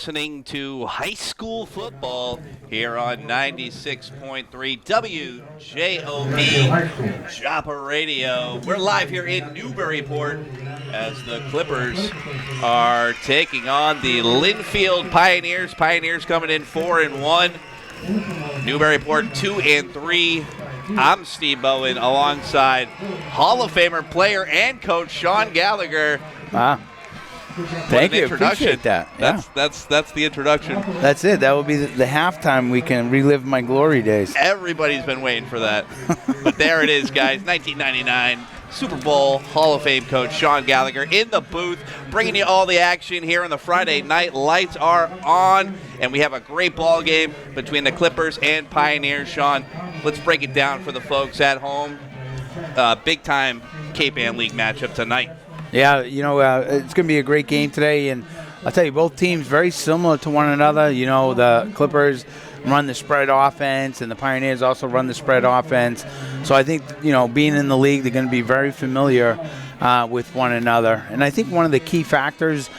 listening to high school football here on 96.3 WJOP Joppa Radio. We're live here in Newburyport as the Clippers are taking on the Lynnfield Pioneers. Pioneers coming in 4-1. Newburyport 2-3. I'm Steve Bowen alongside Hall of Famer player and coach Sean Gallagher. Wow. Thank you. Appreciate that. That's the introduction. That's it. That will be the halftime. We can relive my glory days. Everybody's been waiting for that. But there it is, guys. 1999 Super Bowl Hall of Fame coach Sean Gallagher in the booth, bringing you all the action here on the Friday night. Lights are on, and we have a great ball game between the Clippers and Pioneers. Sean, let's break it down for the folks at home. Big-time Cape Ann League matchup tonight. Yeah, it's going to be a great game today, and I'll tell you, both teams very similar to one another. You know, the Clippers run the spread offense, and the Pioneers also run the spread offense. So I think, being in the league, they're going to be very familiar with one another. And I think one of the key factors,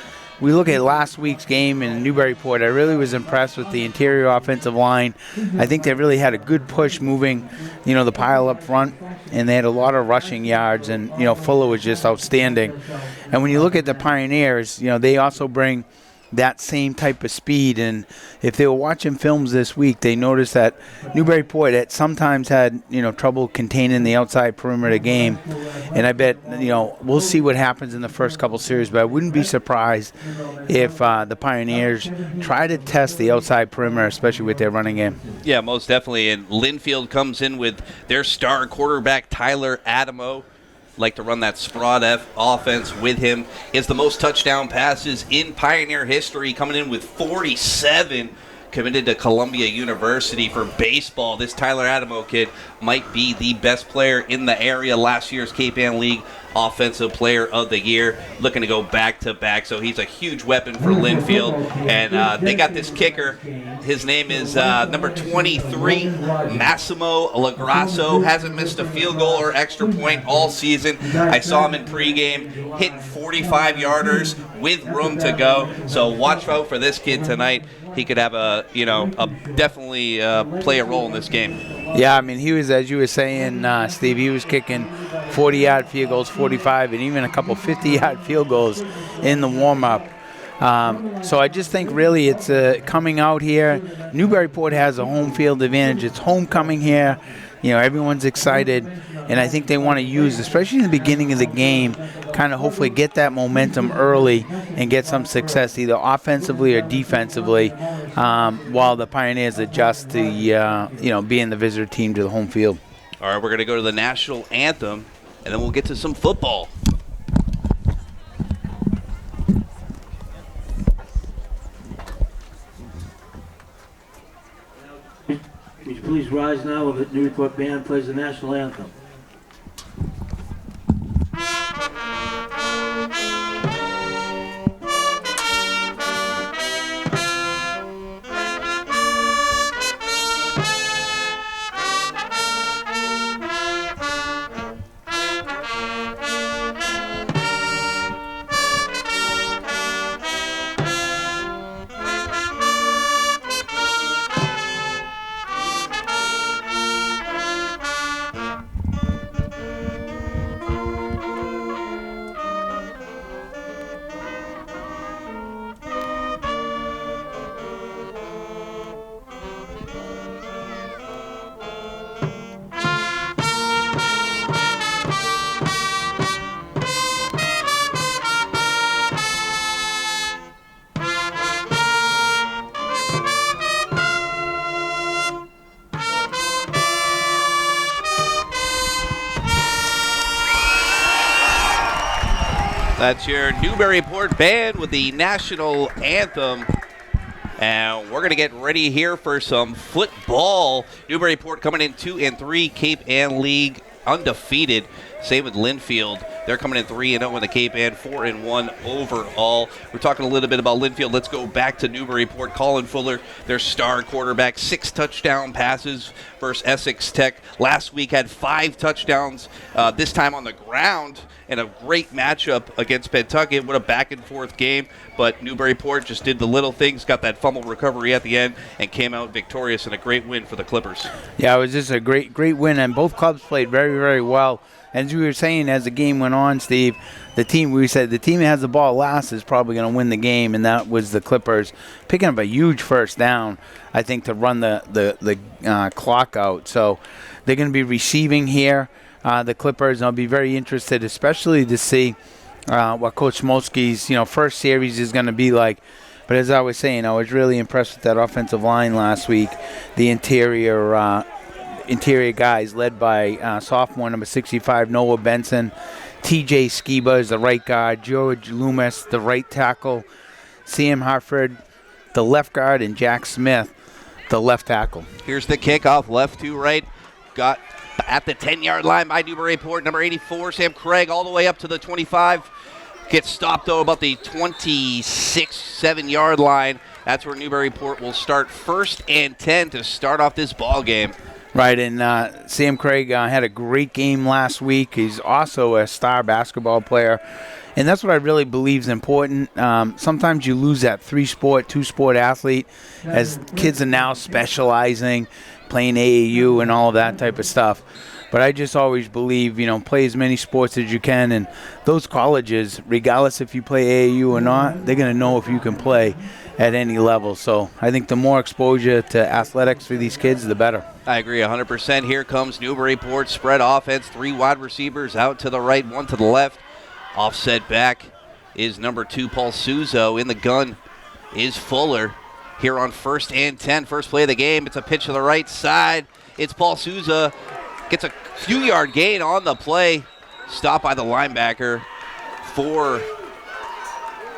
we look at last week's game in Newburyport, I really was impressed with the interior offensive line. I think they really had a good push moving, the pile up front, and they had a lot of rushing yards, and, Fuller was just outstanding. And when you look at the Pioneers, they also bring that same type of speed, and if they were watching films this week, they noticed that Newburyport at sometimes had trouble containing the outside perimeter game, and I bet we'll see what happens in the first couple series, but I wouldn't be surprised if the Pioneers try to test the outside perimeter, especially with their running game. Yeah, most definitely, and Lynnfield comes in with their star quarterback Tyler Adamo. Like to run that Sprott offense with him. He has the most touchdown passes in Pioneer history, coming in with 47. Committed to Columbia University for baseball. This Tyler Adamo kid might be the best player in the area. Last year's Cape Ann League Offensive Player of the Year. Looking to go back-to-back, so he's a huge weapon for Lynnfield. And they got this kicker. His name is number 23, Massimo Lagrasso. Hasn't missed a field goal or extra point all season. I saw him in pregame hitting 45-yarders with room to go. So watch out for this kid tonight. He could have definitely play a role in this game. Yeah, I mean, he was, as you were saying, Steve, he was kicking 40-yard field goals, 45, and even a couple 50-yard field goals in the warm-up. So I just think really it's coming out here. Newburyport has a home field advantage. It's homecoming here. Everyone's excited, and I think they want to use, especially in the beginning of the game, kind of hopefully get that momentum early and get some success either offensively or defensively while the Pioneers adjust to, being the visitor team to the home field. All right, we're going to go to the national anthem, and then we'll get to some football. Would you please rise now while the Newburyport band plays the national anthem? That's your Newburyport band with the national anthem. And we're going to get ready here for some football. Newburyport coming in 2-3, Cape Ann League undefeated. Same with Lynnfield, They're coming in 3-0 in the Cape and 4-1 overall. We're talking a little bit about Lynnfield. Let's go back to Newburyport. Colin Fuller, their star quarterback, 6 touchdown passes versus Essex Tech. Last week had 5 touchdowns, this time on the ground, and a great matchup against Pentucket. What a back-and-forth game, but Newburyport just did the little things, got that fumble recovery at the end, and came out victorious in a great win for the Clippers. Yeah, it was just a great win, and both clubs played very, very well. As we were saying as the game went on, Steve, we said the team that has the ball last is probably going to win the game, and that was the Clippers, picking up a huge first down, I think, to run the clock out. So they're going to be receiving here, the Clippers, and I'll be very interested, especially to see what Coach Smolsky's first series is going to be like. But as I was saying, I was really impressed with that offensive line last week, the interior guys led by sophomore number 65, Noah Benson. TJ Skiba is the right guard. George Loomis, the right tackle. Sam Hartford, the left guard. And Jack Smith, the left tackle. Here's the kickoff, left to right. Got at the 10-yard line by Newburyport, number 84, Sam Craig, all the way up to the 25. Gets stopped, though, about the 26-7-yard line. That's where Newburyport will start 1st and 10 to start off this ball game. Right, and Sam Craig had a great game last week. He's also a star basketball player, and that's what I really believe is important. Sometimes you lose that 3-sport, 2-sport athlete as kids are now specializing, playing AAU and all of that type of stuff. But I just always believe, play as many sports as you can, and those colleges, regardless if you play AAU or not, they're going to know if you can play at any level. So I think the more exposure to athletics for these kids, the better. I agree 100%. Here comes Newburyport, spread offense, 3 wide receivers out to the right, 1 to the left. Offset back is number 2, Paul Suzo. In the gun is Fuller. Here on 1st and 10, first play of the game. It's a pitch to the right side. It's Paul Souza. Gets a few yard gain on the play. Stopped by the linebacker for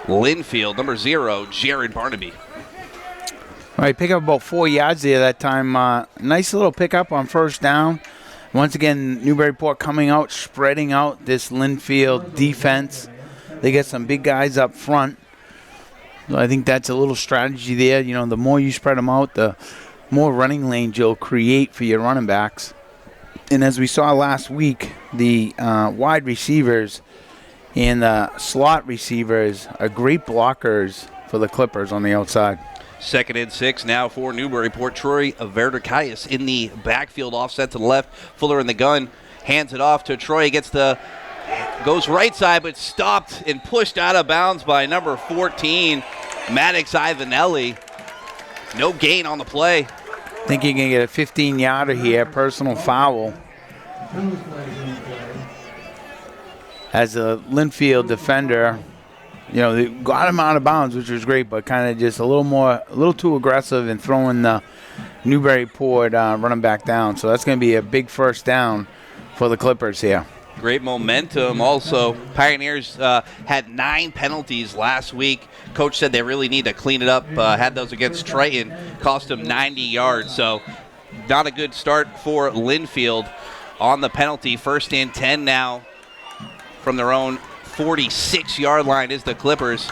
Lynnfield, number 0, Jared Barnaby. All right, pick up about 4 yards there that time. Nice little pickup on first down. Once again, Newburyport coming out, spreading out this Lynnfield defense. They get some big guys up front. So I think that's a little strategy there. The more you spread them out, the more running lanes you'll create for your running backs. And as we saw last week, the wide receivers and the slot receivers are great blockers for the Clippers on the outside. 2nd and 6 now for Newburyport. Troy Verdicaius in the backfield, offset to the left. Fuller in the gun, hands it off to Troy. Goes right side, but stopped and pushed out of bounds by number 14, Maddox Ivanelli. No gain on the play. I think you can get a 15-yarder here, personal foul. As a Lynnfield defender, they got him out of bounds, which was great, but kind of just a little too aggressive in throwing the Newburyport running back down. So that's going to be a big first down for the Clippers here. Great momentum. Also, Pioneers had 9 penalties last week. Coach said they really need to clean it up. Had those against Triton, cost them 90 yards. So not a good start for Lynnfield on the penalty. 1st and 10 now from their own 46-yard line is the Clippers.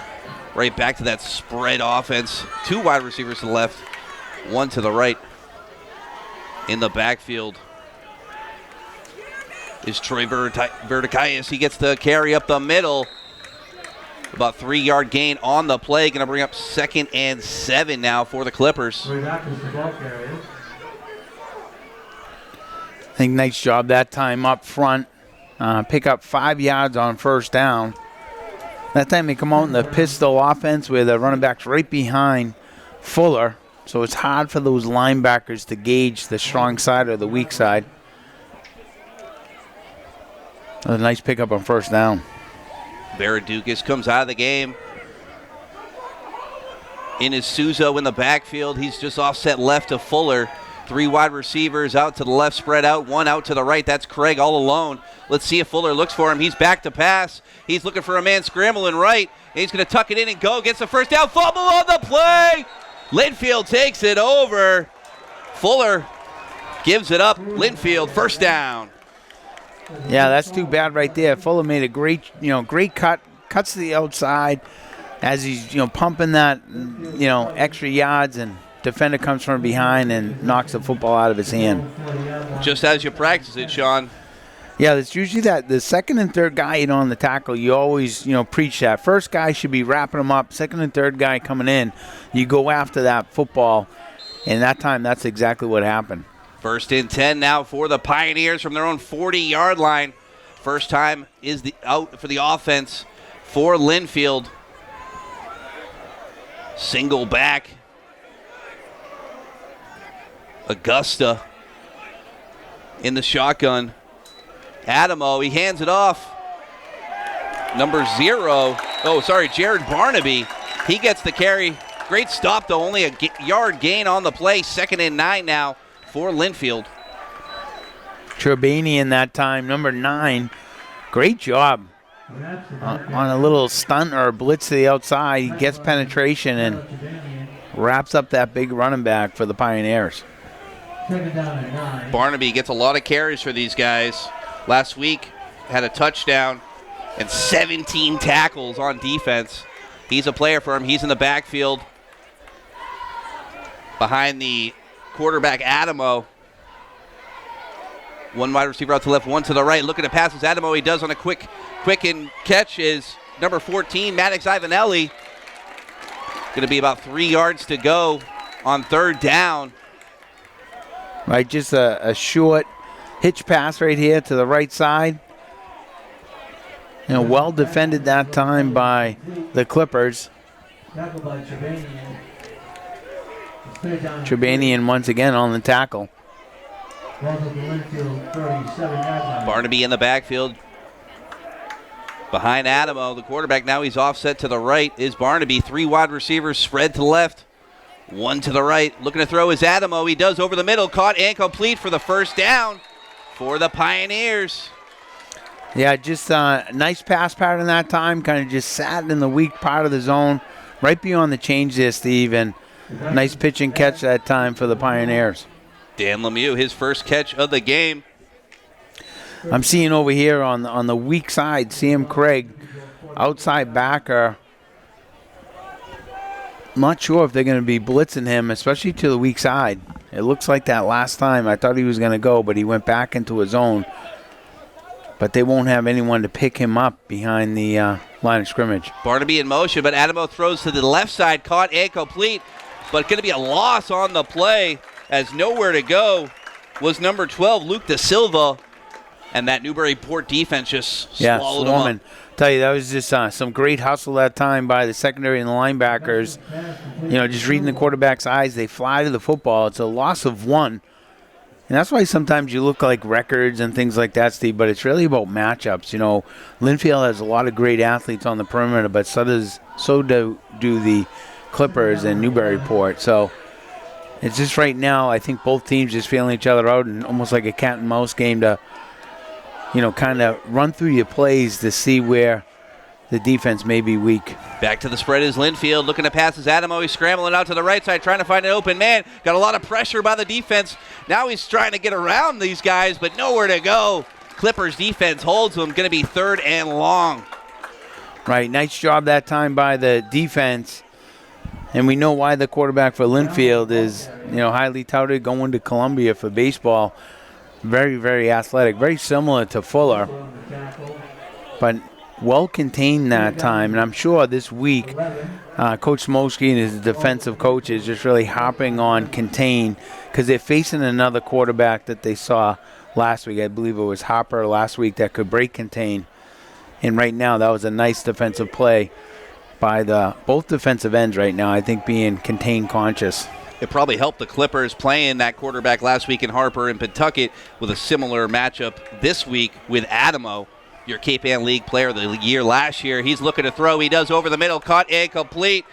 Right back to that spread offense. 2 wide receivers to the left, 1 to the right. In the backfield is Troy Verdicaius. He gets the carry up the middle. About 3-yard gain on the play. Going to bring up 2nd and 7 now for the Clippers. I think nice job that time up front. Pick up 5 yards on first down. That time they come out in the pistol offense where the running back's right behind Fuller. So it's hard for those linebackers to gauge the strong side or the weak side. A nice pickup on first down. Baradukas comes out of the game. In is Suzo in the backfield. He's just offset left to Fuller. 3 wide receivers out to the left, spread out. 1 out to the right. That's Craig all alone. Let's see if Fuller looks for him. He's back to pass. He's looking for a man scrambling right. And he's going to tuck it in and go. Gets the first down. Fumble on the play. Lynnfield takes it over. Fuller gives it up. Lynnfield, first down. Yeah, that's too bad right there. Fuller made a great cut, cuts to the outside as he's, pumping that, extra yards, and defender comes from behind and knocks the football out of his hand. Just as you practice it, Sean. Yeah, it's usually that the second and third guy on the tackle, you always, preach that. First guy should be wrapping them up. Second and third guy coming in, you go after that football. And that time, that's exactly what happened. 1st and 10 now for the Pioneers from their own 40-yard line. First time is out for the offense for Lynnfield. Single back. Augusta in the shotgun. Adamo, he hands it off. Number 0. Jared Barnaby. He gets the carry. Great stop, though. Only a yard gain on the play. 2nd and 9 now for Lynnfield. Trebanian that time, number 9. Great job on a little stunt or a blitz to the outside. He gets penetration and wraps up that big running back for the Pioneers. Barnaby gets a lot of carries for these guys. Last week had a touchdown and 17 tackles on defense. He's a player for him. He's in the backfield behind the quarterback, Adamo. One wide receiver out to the left, one to the right. Looking to pass is Adamo. He does on a quick and catch is number 14, Maddox Ivanelli. Going to be about 3 yards to go on 3rd down. Right, just a short hitch pass right here to the right side. Well defended that time by the Clippers. Trebanian once again on the tackle. Barnaby in the backfield behind Adamo, the quarterback. Now he's offset to the right is Barnaby. 3 wide receivers spread to the left, 1 to the right. Looking to throw is Adamo. He does over the middle, caught and complete for the 1st down for the Pioneers. Yeah, just a nice pass pattern that time. Kind of just sat in the weak part of the zone, right beyond the change there, Steve. And nice pitch and catch that time for the Pioneers. Dan Lemieux, his first catch of the game. I'm seeing over here on the weak side, Sam Craig, outside backer. I'm not sure if they're going to be blitzing him, especially to the weak side. It looks like that last time. I thought he was going to go, but he went back into his zone. But they won't have anyone to pick him up behind the line of scrimmage. Barnaby in motion, but Adamo throws to the left side, caught and complete. But going to be a loss on the play as nowhere to go was number 12, Luke Da Silva. And that Newburyport defense just swallowed him up. Tell you, that was just some great hustle that time by the secondary and the linebackers. Just reading the quarterback's eyes, they fly to the football. It's a loss of 1. And that's why sometimes you look like records and things like that, Steve, but it's really about matchups. Lynnfield has a lot of great athletes on the perimeter, but so do the Clippers and Newburyport. So it's just right now, I think both teams just feeling each other out and almost like a cat and mouse game to, kind of run through your plays to see where the defense may be weak. Back to the spread is Lynnfield. Looking to pass is Adamo. He's scrambling out to the right side, trying to find an open man. Got a lot of pressure by the defense. Now he's trying to get around these guys, but nowhere to go. Clippers defense holds him. Going to be 3rd and long. Right, nice job that time by the defense. And we know why the quarterback for Lynnfield is, highly touted, going to Columbia for baseball. Very, very athletic. Very similar to Fuller. But well contained that time. And I'm sure this week, Coach Smolsky and his defensive coaches just really hopping on contain because they're facing another quarterback that they saw last week. I believe it was Hopper last week that could break contain. And right now, that was a nice defensive play by both defensive ends right now, I think, being contained conscious. It probably helped the Clippers playing that quarterback last week in Harper and Pentucket with a similar matchup this week with Adamo, your Cape Ann League player of the year last year. He's looking to throw. He does over the middle, caught and complete.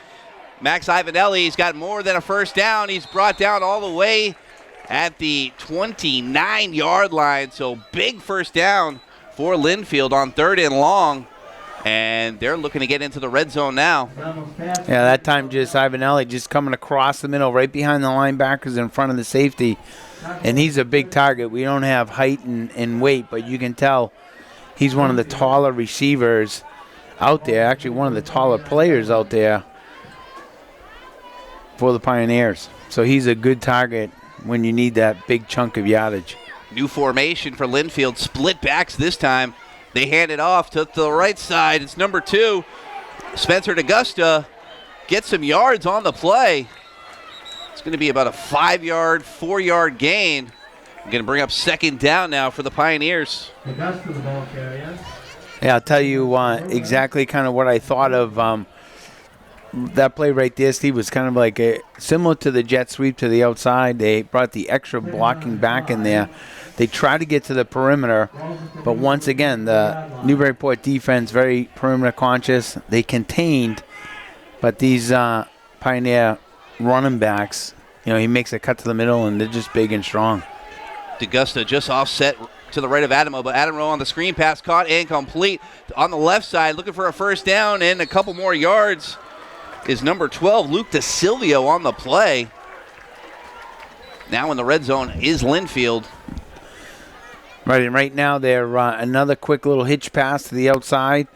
Max Ivanelli, he's got more than a 1st down. He's brought down all the way at the 29-yard line. So big 1st down for Lynnfield on 3rd and long. And they're looking to get into the red zone now. Yeah, that time just Antonelli just coming across the middle right behind the linebackers in front of the safety. And he's a big target. We don't have height and weight, but you can tell he's one of the taller receivers out there, actually one of the taller players out there for the Pioneers. So he's a good target when you need that big chunk of yardage. New formation for Lynnfield. Split backs this time. They hand it off to the right side. It's number 2. Spencer DeGusta gets some yards on the play. It's going to be about a 5-yard, 4-yard gain. I'm going to bring up second down now for the Pioneers. DeGusta, the ball carrier. Yeah, I'll tell you exactly kind of what I thought of that play right there, Steve, was kind of like similar to the jet sweep to the outside. They brought the extra blocking back in there. They tried to get to the perimeter, but once again, the Newburyport defense, very perimeter conscious. They contained, but these Pioneer running backs, he makes a cut to the middle, and they're just big and strong. DeGusta just offset to the right of Adamo, but Adamo on the screen pass caught incomplete. On the left side, looking for a first down and a couple more yards is number 12, Luke DeSilvio on the play. Now in the red zone is Lynnfield. Right, and right now they're another quick little hitch pass to the outside.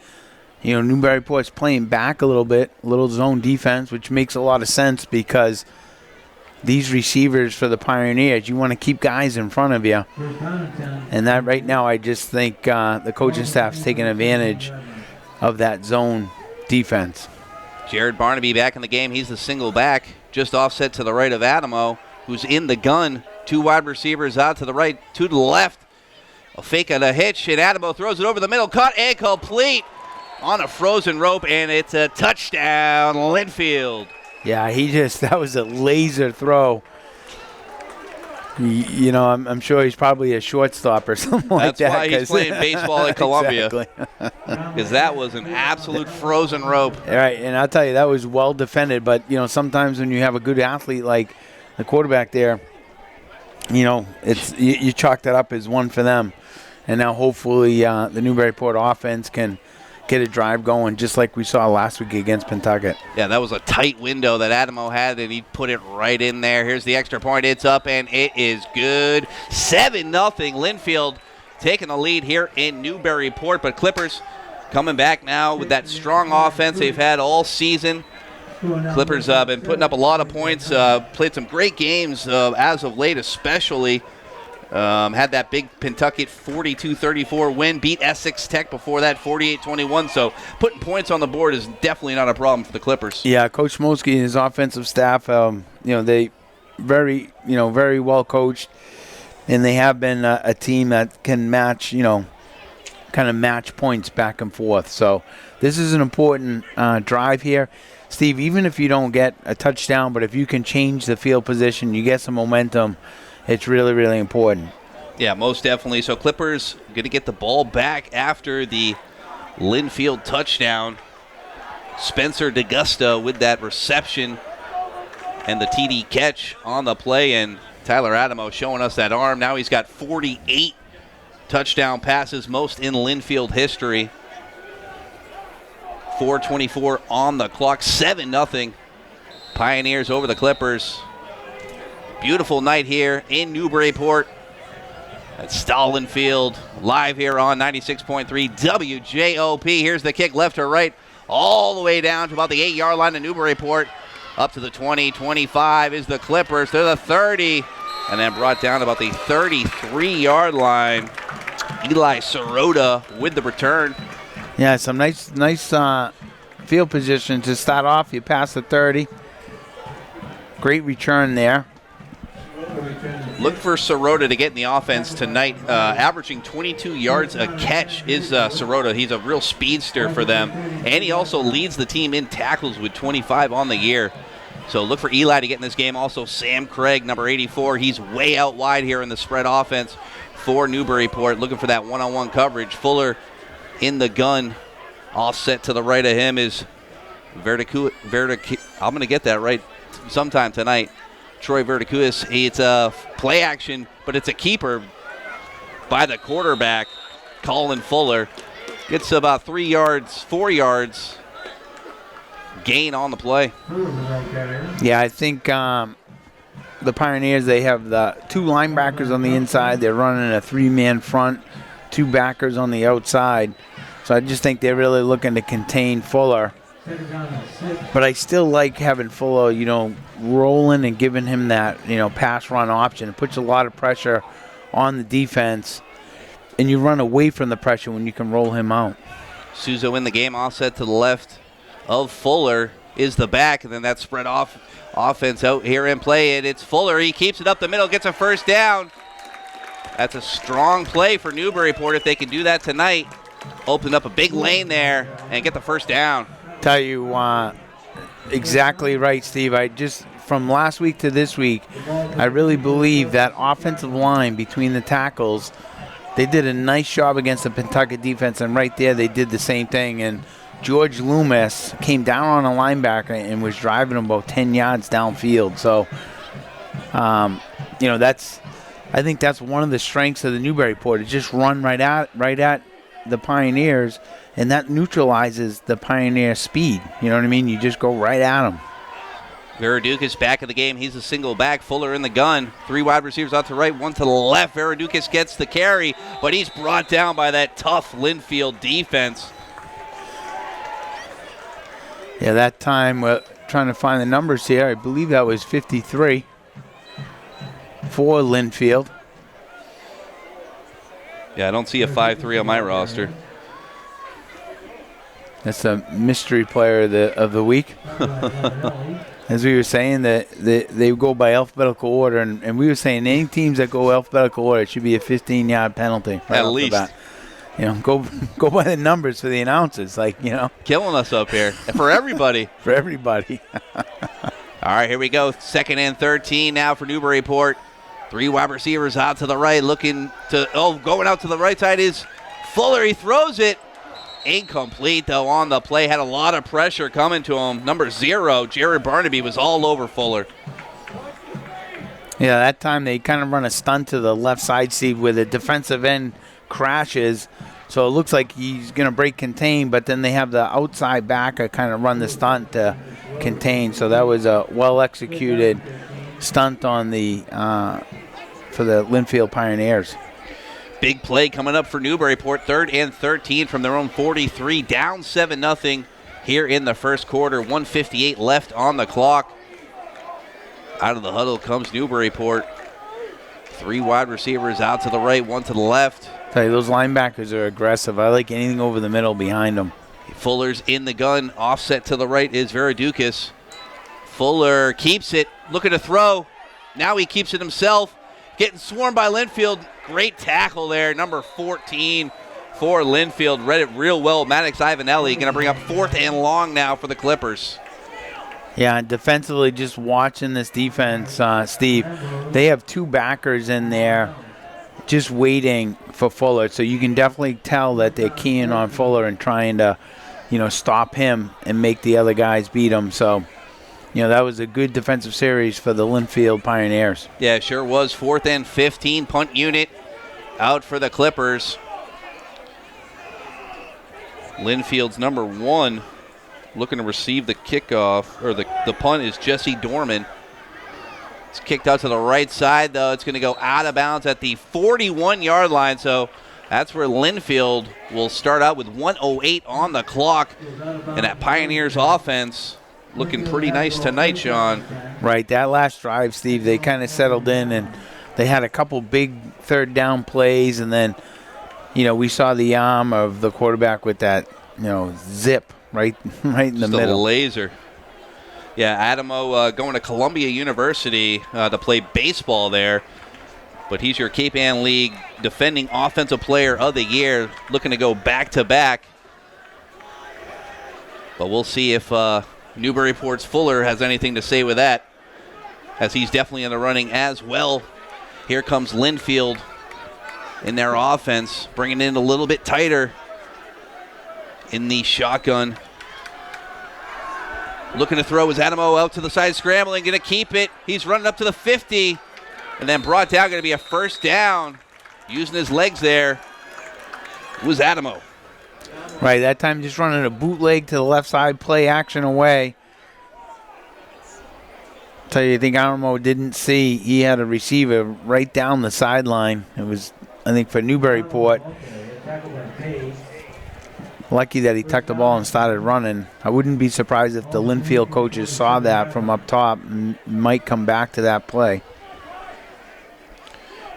Newburyport's playing back a little bit, little zone defense, which makes a lot of sense because these receivers for the Pioneers, you want to keep guys in front of you. And that right now, I just think the coaching staff's taking advantage of that zone defense. Jared Barnaby back in the game. He's the single back, just offset to the right of Adamo, who's in the gun. 2 wide receivers out to the right, 2 to the left. A fake and a hitch, and Adamo throws it over the middle. Caught and complete on a frozen rope, and it's a touchdown, Lynnfield. Yeah, that was a laser throw. I'm sure he's probably a shortstop or something like that. That's why he's playing baseball at Columbia. Because that was an absolute frozen rope. All right, and I'll tell you, that was well defended. But, sometimes when you have a good athlete like the quarterback there, you chalk that up as one for them. And now hopefully the Newburyport offense can get a drive going just like we saw last week against Pentucket. Yeah, that was a tight window that Adamo had, and he put it right in there. Here's the extra point. It's up, and it is good. 7-0. Lynnfield taking the lead here in Newburyport, but Clippers coming back now with that strong offense they've had all season. Clippers been putting up a lot of points, played some great games as of late especially. Had that big Pentucket 42-34 win, beat Essex Tech before that 48-21. So putting points on the board is definitely not a problem for the Clippers. Yeah, Coach Mosky and his offensive staff, they very well coached, and they have been a team that can match, kind of match points back and forth. So this is an important drive here. Steve, even if you don't get a touchdown, but if you can change the field position, you get some momentum, it's really, really important. Yeah, most definitely. So Clippers going to get the ball back after the Lynnfield touchdown. Spencer DeGusta with that reception and the TD catch on the play. And Tyler Adamo showing us that arm. Now he's got 48 touchdown passes, most in Lynnfield history. 4:24 on the clock. 7-0. Pioneers over the Clippers. Beautiful night here in Newburyport at Stehlin Field. Live here on 96.3 WJOP. Here's the kick left or right, all the way down to about the 8-yard line of Newburyport. Up to the 20, 25 is the Clippers. They're the 30, and then brought down about the 33-yard line. Eli Sirota with the return. Yeah, some nice field position to start off. You pass the 30. Great return there. Look for Sirota to get in the offense tonight. Averaging 22 yards a catch is Sirota. He's a real speedster for them. And he also leads the team in tackles with 25 on the year. So look for Eli to get in this game. Also Sam Craig, number 84. He's way out wide here in the spread offense for Newburyport. Looking for that one-on-one coverage. Fuller in the gun. Offset to the right of him is Verticu. I'm going to get that right sometime tonight. Troy Verticuis. It's a play action, but it's a keeper by the quarterback, Colin Fuller. Gets about 3 yards, 4 yards gain on the play. Yeah, I think the Pioneers, they have the 2 linebackers on the inside. They're running a 3-man front, 2 backers on the outside. So I just think they're really looking to contain Fuller. But I still like having Fuller, rolling and giving him that, pass run option. It puts a lot of pressure on the defense, and you run away from the pressure when you can roll him out. Suzo in the game, offset to the left of Fuller is the back, and then that spread off offense out here in play, and it's Fuller. He keeps it up the middle, gets a first down. That's a strong play for Newburyport if they can do that tonight. Open up a big lane there and get the first down. Tell you exactly right, Steve. From last week to this week, I really believe that offensive line between the tackles, they did a nice job against the Pentucket defense, and right there they did the same thing. And George Loomis came down on a linebacker and was driving him about 10 yards downfield. So, I think that's one of the strengths of the Newburyport. It just run right at the Pioneers, and that neutralizes the Pioneer speed. You know what I mean? You just go right at them. Veradukas back in the game. He's a single back. Fuller in the gun. 3 wide receivers out to the right, 1 to the left. Veradukas gets the carry, but he's brought down by that tough Lynnfield defense. Yeah, that time, we're trying to find the numbers here. I believe that was 53 for Lynnfield. Yeah, I don't see a 5-3 on my roster. That's a mystery player of the week. As we were saying, that they go by alphabetical order, and we were saying any teams that go alphabetical order, it should be a 15-yard penalty. Right at least. Go by the numbers for the announcers, Killing us up here. For everybody. For everybody. All right, here we go. 2nd and 13 now for Newburyport. 3 wide receivers out to the right, going out to the right side is Fuller. He throws it. Incomplete, though, on the play. Had a lot of pressure coming to him. Number 0, Jared Barnaby, was all over Fuller. Yeah, that time they kind of run a stunt to the left side, Steve, where the defensive end crashes. So it looks like he's going to break contain, but then they have the outside backer kind of run the stunt to contain. So that was a well-executed stunt on for the Lynnfield Pioneers. Big play coming up for Newburyport. 3rd and 13 from their own 43. Down 7-0 here in the first quarter. 1:58 left on the clock. Out of the huddle comes Newburyport. 3 wide receivers out to the right, 1 to the left. Tell you, those linebackers are aggressive. I like anything over the middle behind them. Fuller's in the gun. Offset to the right is Veradukas. Fuller keeps it. Looking to throw. Now he keeps it himself. Getting swarmed by Lynnfield. Great tackle there. Number 14 for Lynnfield. Read it real well. Maddox Ivanelli going to bring up 4th and long now for the Clippers. Yeah, defensively, just watching this defense, Steve, they have 2 backers in there just waiting for Fuller. So you can definitely tell that they're keying on Fuller and trying to, stop him and make the other guys beat him. So, that was a good defensive series for the Lynnfield Pioneers. Yeah, it sure was. 4th and 15, punt unit out for the Clippers. Lynnfield's number 1 looking to receive the kickoff, or the punt is Jesse Dorman. It's kicked out to the right side, though. It's going to go out of bounds at the 41-yard line, so that's where Lynnfield will start out with 1:08 on the clock. And that Pioneers offense looking pretty nice tonight, Sean. Right, that last drive, Steve, they kind of settled in, and they had a couple big 3rd down plays, and then, we saw the arm of the quarterback with that, zip right in the middle. Just a laser. Yeah, Adamo going to Columbia University to play baseball there. But he's your Cape Ann League defending Offensive Player of the Year, looking to go back-to-back. But we'll see if Newburyport's Fuller has anything to say with that, as he's definitely in the running as well. Here comes Lynnfield in their offense, bringing it in a little bit tighter in the shotgun. Looking to throw is Adamo out to the side, scrambling, going to keep it. He's running up to the 50, and then brought down, going to be a first down. Using his legs there was Adamo. Right, that time just running a bootleg to the left side, play action away. Tell you, I think Alamo didn't see. He had a receiver right down the sideline. It was, I think, for Newburyport. Lucky that he tucked the ball and started running. I wouldn't be surprised if the Lynnfield coaches saw that from up top and might come back to that play.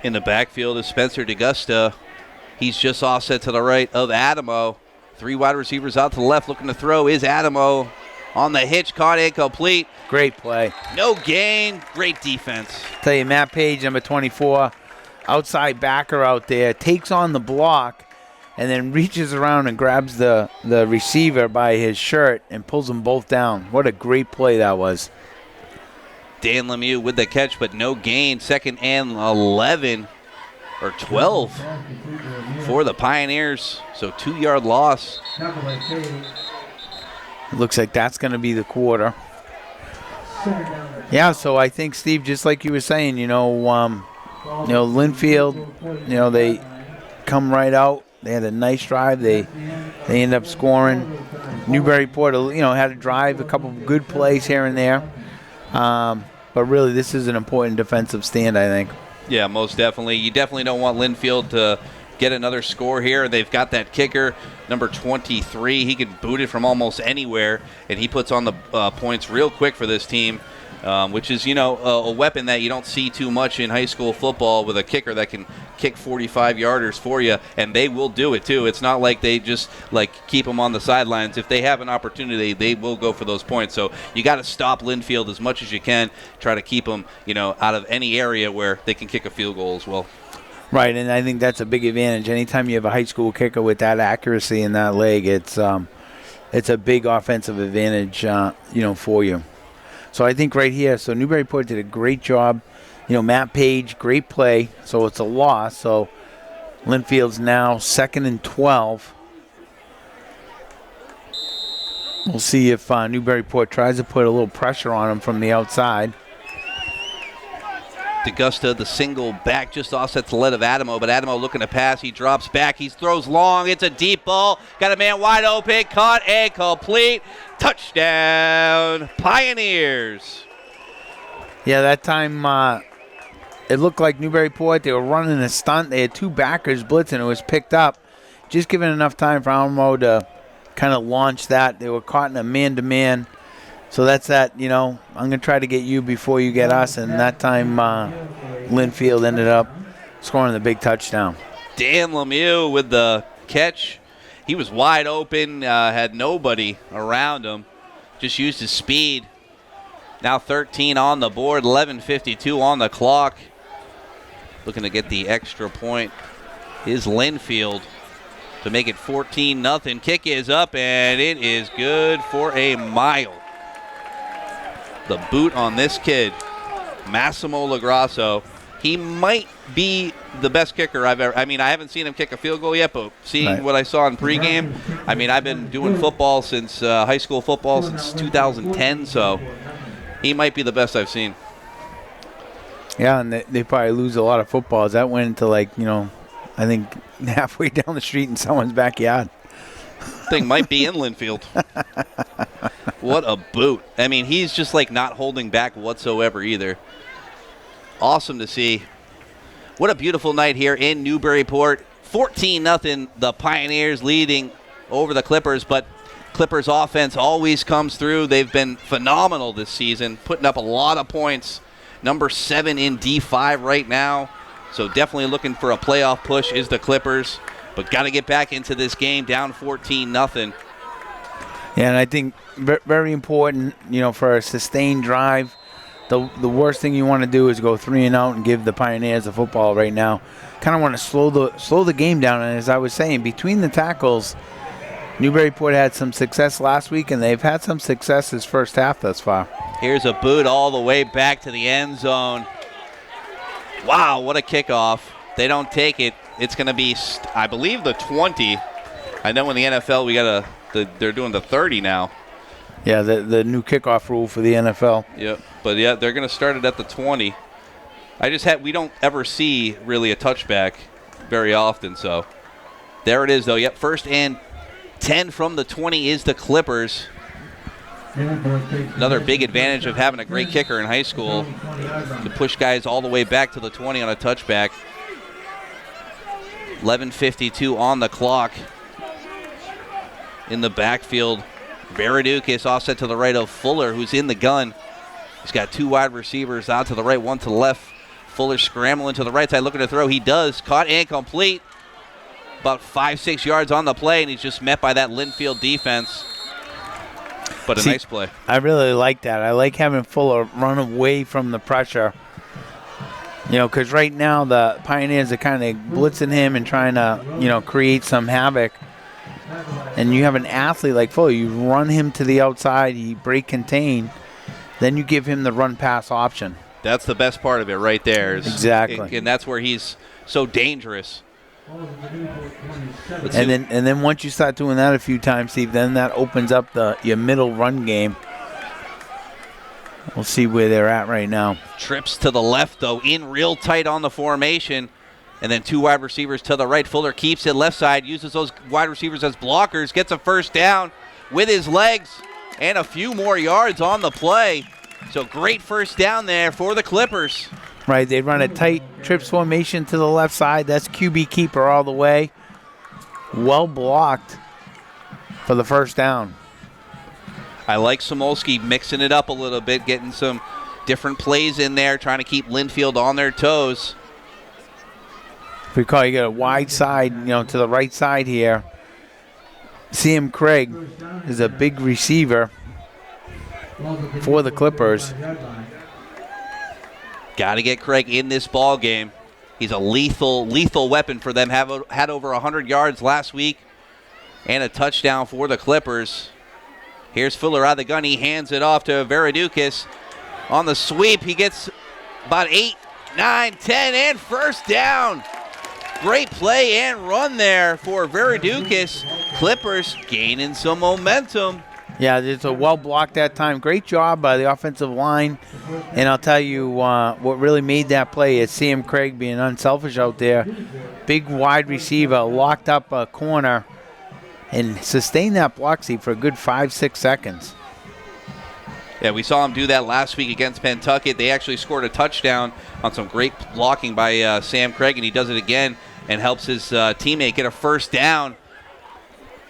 In the backfield is Spencer DeGusta. He's just offset to the right of Adamo. 3 wide receivers out to the left looking to throw is Adamo. On the hitch, caught incomplete. Great play. No gain. Great defense. Tell you, Matt Page, number 24, outside backer out there, takes on the block and then reaches around and grabs the receiver by his shirt and pulls them both down. What a great play that was. Dan Lemieux with the catch, but no gain. 2nd and 11 or 12 for the Pioneers. So 2-yard loss. It looks like that's going to be the quarter. Yeah, so I think, Steve, just like you were saying, Lynnfield, they come right out. They had a nice drive. They end up scoring. Newburyport, had a drive, a couple of good plays here and there. But really, this is an important defensive stand, I think. Yeah, most definitely. You definitely don't want Lynnfield to get another score here. They've got that kicker, number 23. He can boot it from almost anywhere, and he puts on the points real quick for this team, which is, a weapon that you don't see too much in high school football with a kicker that can kick 45-yarders for you, and they will do it too. It's not like they just keep them on the sidelines. If they have an opportunity, they will go for those points. So you got to stop Lynnfield as much as you can, try to keep them, out of any area where they can kick a field goal as well. Right, and I think that's a big advantage. Anytime you have a high school kicker with that accuracy in that leg, it's a big offensive advantage, for you. So I think right here, so Newburyport did a great job. Matt Page, great play, so it's a loss. So Lynnfield's now 2nd and 12. We'll see if Newburyport tries to put a little pressure on him from the outside. DeGusta, the single back, just offset to the left of Adamo, but Adamo looking to pass. He drops back. He throws long. It's a deep ball. Got a man wide open. Caught and complete. Touchdown, Pioneers. Yeah, that time it looked like Newburyport, they were running a stunt. They had 2 backers blitzing. It was picked up. Just giving enough time for Alamo to kind of launch that. They were caught in a man-to-man. So that's that, I'm going to try to get you before you get us. And that time, Lynnfield ended up scoring the big touchdown. Dan Lemieux with the catch. He was wide open, had nobody around him. Just used his speed. Now 13 on the board, 11:52 on the clock. Looking to get the extra point is Lynnfield to make it 14-0. Kick is up, and it is good for a mile. The boot on this kid, Massimo Lagrasso. He might be the best kicker I've ever. I haven't seen him kick a field goal yet, but seeing what I saw in pregame, I've been doing football since high school football since 2010, so he might be the best I've seen. Yeah, and they probably lose a lot of footballs. That went into I think halfway down the street in someone's backyard. Thing might be in Lynnfield. What a boot. He's just not holding back whatsoever either. Awesome to see. What a beautiful night here in Newburyport. 14-0, the Pioneers leading over the Clippers, but Clippers offense always comes through. They've been phenomenal this season, putting up a lot of points. Number 7 in D5 right now. So definitely looking for a playoff push is the Clippers. But got to get back into this game, down 14-0. Yeah, and I think very important, for a sustained drive. The worst thing you want to do is go 3-and-out and give the Pioneers the football right now. Kind of want to slow the game down. And as I was saying, between the tackles, Newburyport had some success last week, and they've had some success this first half thus far. Here's a boot all the way back to the end zone. Wow, what a kickoff. They don't take it. It's going to be, I believe, the 20. I know in the NFL they're doing the 30 now. Yeah, the new kickoff rule for the NFL. Yep, but yeah, they're going to start it at the 20. We don't ever see really a touchback very often, so there it is though. Yep, 1st and 10 from the 20 is the Clippers. Another big advantage of having a great kicker in high school, to push guys all the way back to the 20 on a touchback. 11:52 on the clock. In the backfield, Varadukis offset to the right of Fuller, who's in the gun. He's got two wide receivers out to the right, one to the left. Fuller scrambling to the right side, looking to throw. He does. Caught and complete. About 5-6 yards on the play, and he's just met by that Lynnfield defense. But a nice play. I really like that. I like having Fuller run away from the pressure. You know, because right now the Pioneers are kind of blitzing him and trying to, you know, create some havoc. And you have an athlete like Fuller, you run him to the outside, he break contain, then you give him the run pass option. That's the best part of it right there. Exactly. And that's where he's so dangerous. And then once you start doing that a few times, Steve, then that opens up your middle run game. We'll see where they're at right now. Trips to the left, though, in real tight on the formation. And then two wide receivers to the right. Fuller keeps it left side, uses those wide receivers as blockers, gets a first down with his legs, and a few more yards on the play. So great first down there for the Clippers. Right, they run a tight trips formation to the left side. That's QB keeper all the way. Well blocked for the first down. I like Samolski mixing it up a little bit, getting some different plays in there, trying to keep Lynnfield on their toes. If we call, you got a wide side, you know, to the right side here. CM Craig is a big receiver for the Clippers. Got to get Craig in this ball game. He's a lethal weapon for them. Had over 100 yards last week and a touchdown for the Clippers. Here's Fuller out of the gun. He hands it off to Varadukis. On the sweep, he gets about 8, 9, 10, and first down. Great play and run there for Varadukis. Clippers gaining some momentum. Yeah, it's a well blocked that time. Great job by the offensive line. And I'll tell you what really made that play is CM Craig being unselfish out there. Big wide receiver, locked up a corner, and sustained that block seat for a good 5-6 seconds. Yeah, we saw him do that last week against Pentucket. They actually scored a touchdown on some great blocking by Sam Craig, and he does it again and helps his teammate get a first down.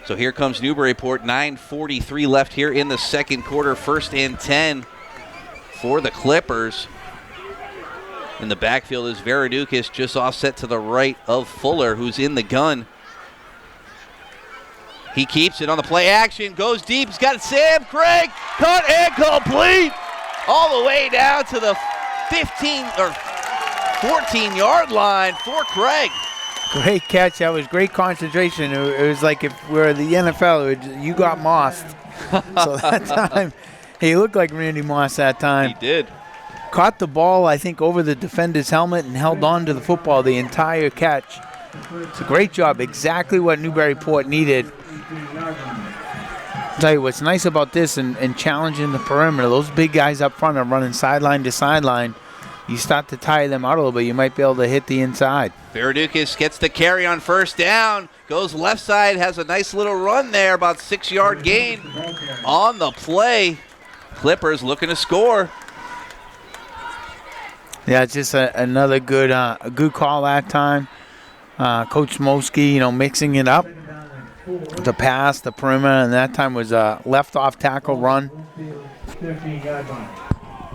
So here comes Newburyport, 9:43 left here in the second quarter. 1st and 10 for the Clippers. In the backfield is Varadukis, just offset to the right of Fuller, who's in the gun. He keeps it on the play action, goes deep. He's got Sam Craig, caught and complete, all the way down to the 15 or 14-yard line for Craig. Great catch. That was great concentration. It was like if we were the NFL, you got mossed. So that time, he looked like Randy Moss that time. He did. Caught the ball, I think, over the defender's helmet and held on to the football the entire catch. It's a great job. Exactly what Newburyport needed. I'll tell you what's nice about this and challenging the perimeter. Those big guys up front are running sideline to sideline. You start to tire them out a little bit, you might be able to hit the inside. Varadukis gets the carry on first down, goes left side, has a nice little run there, about 6-yard gain on the play. Clippers looking to score. Yeah, it's just another good call that time. Coach Smolski, mixing it up. The pass, the perimeter, and that time was a left off tackle run.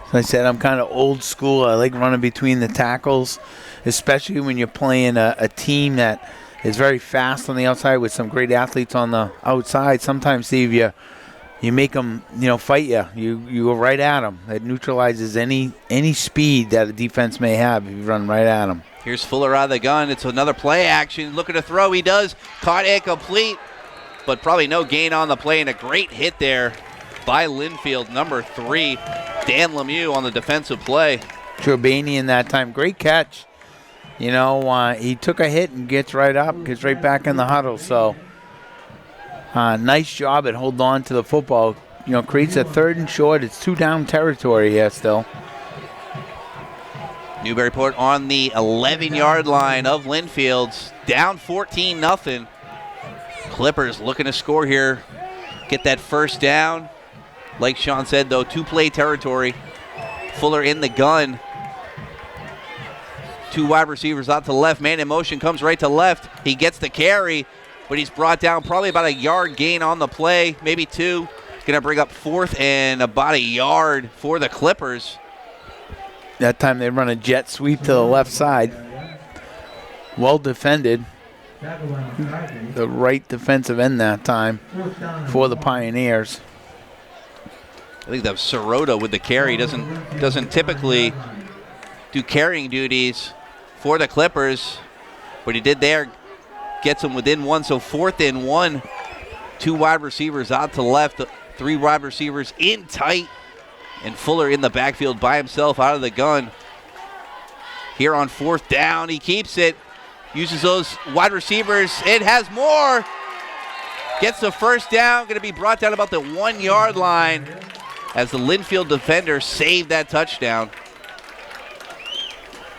As I said, I'm kind of old school. I like running between the tackles, especially when you're playing a team that is very fast on the outside with some great athletes on the outside. Sometimes, Steve, you make them, fight you. You go right at them. It neutralizes any speed that a defense may have if you run right at them. Here's Fuller out of the gun. It's another play action. Looking to throw. He does. Caught and complete, but probably no gain on the play, and a great hit there by Lynnfield, number 3. Dan Lemieux on the defensive play. Trubanian that time. Great catch. He took a hit and gets right up, gets right back in the huddle. So nice job at holding on to the football. Creates a 3rd and short. It's 2-down territory here still. Newburyport on the 11-yard line of Lynnfield's, down 14-0. Clippers looking to score here. Get that first down. Like Sean said, though, two-play territory. Fuller in the gun. Two wide receivers out to the left. Man in motion comes right to left. He gets the carry, but he's brought down probably about a yard gain on the play, maybe 2. Going to bring up 4th and about a yard for the Clippers. That time they run a jet sweep to the left side. Well defended. The right defensive end that time for the Pioneers. I think that was Sirota with the carry. Doesn't typically do carrying duties for the Clippers, but he did there. Gets them within 1, so 4th and 1. 2 wide receivers out to the left, 3 wide receivers in tight, and Fuller in the backfield by himself out of the gun. Here on 4th down, he keeps it, uses those wide receivers, it has more. Gets the first down, going to be brought down about the 1-yard line as the Lynnfield defender saved that touchdown.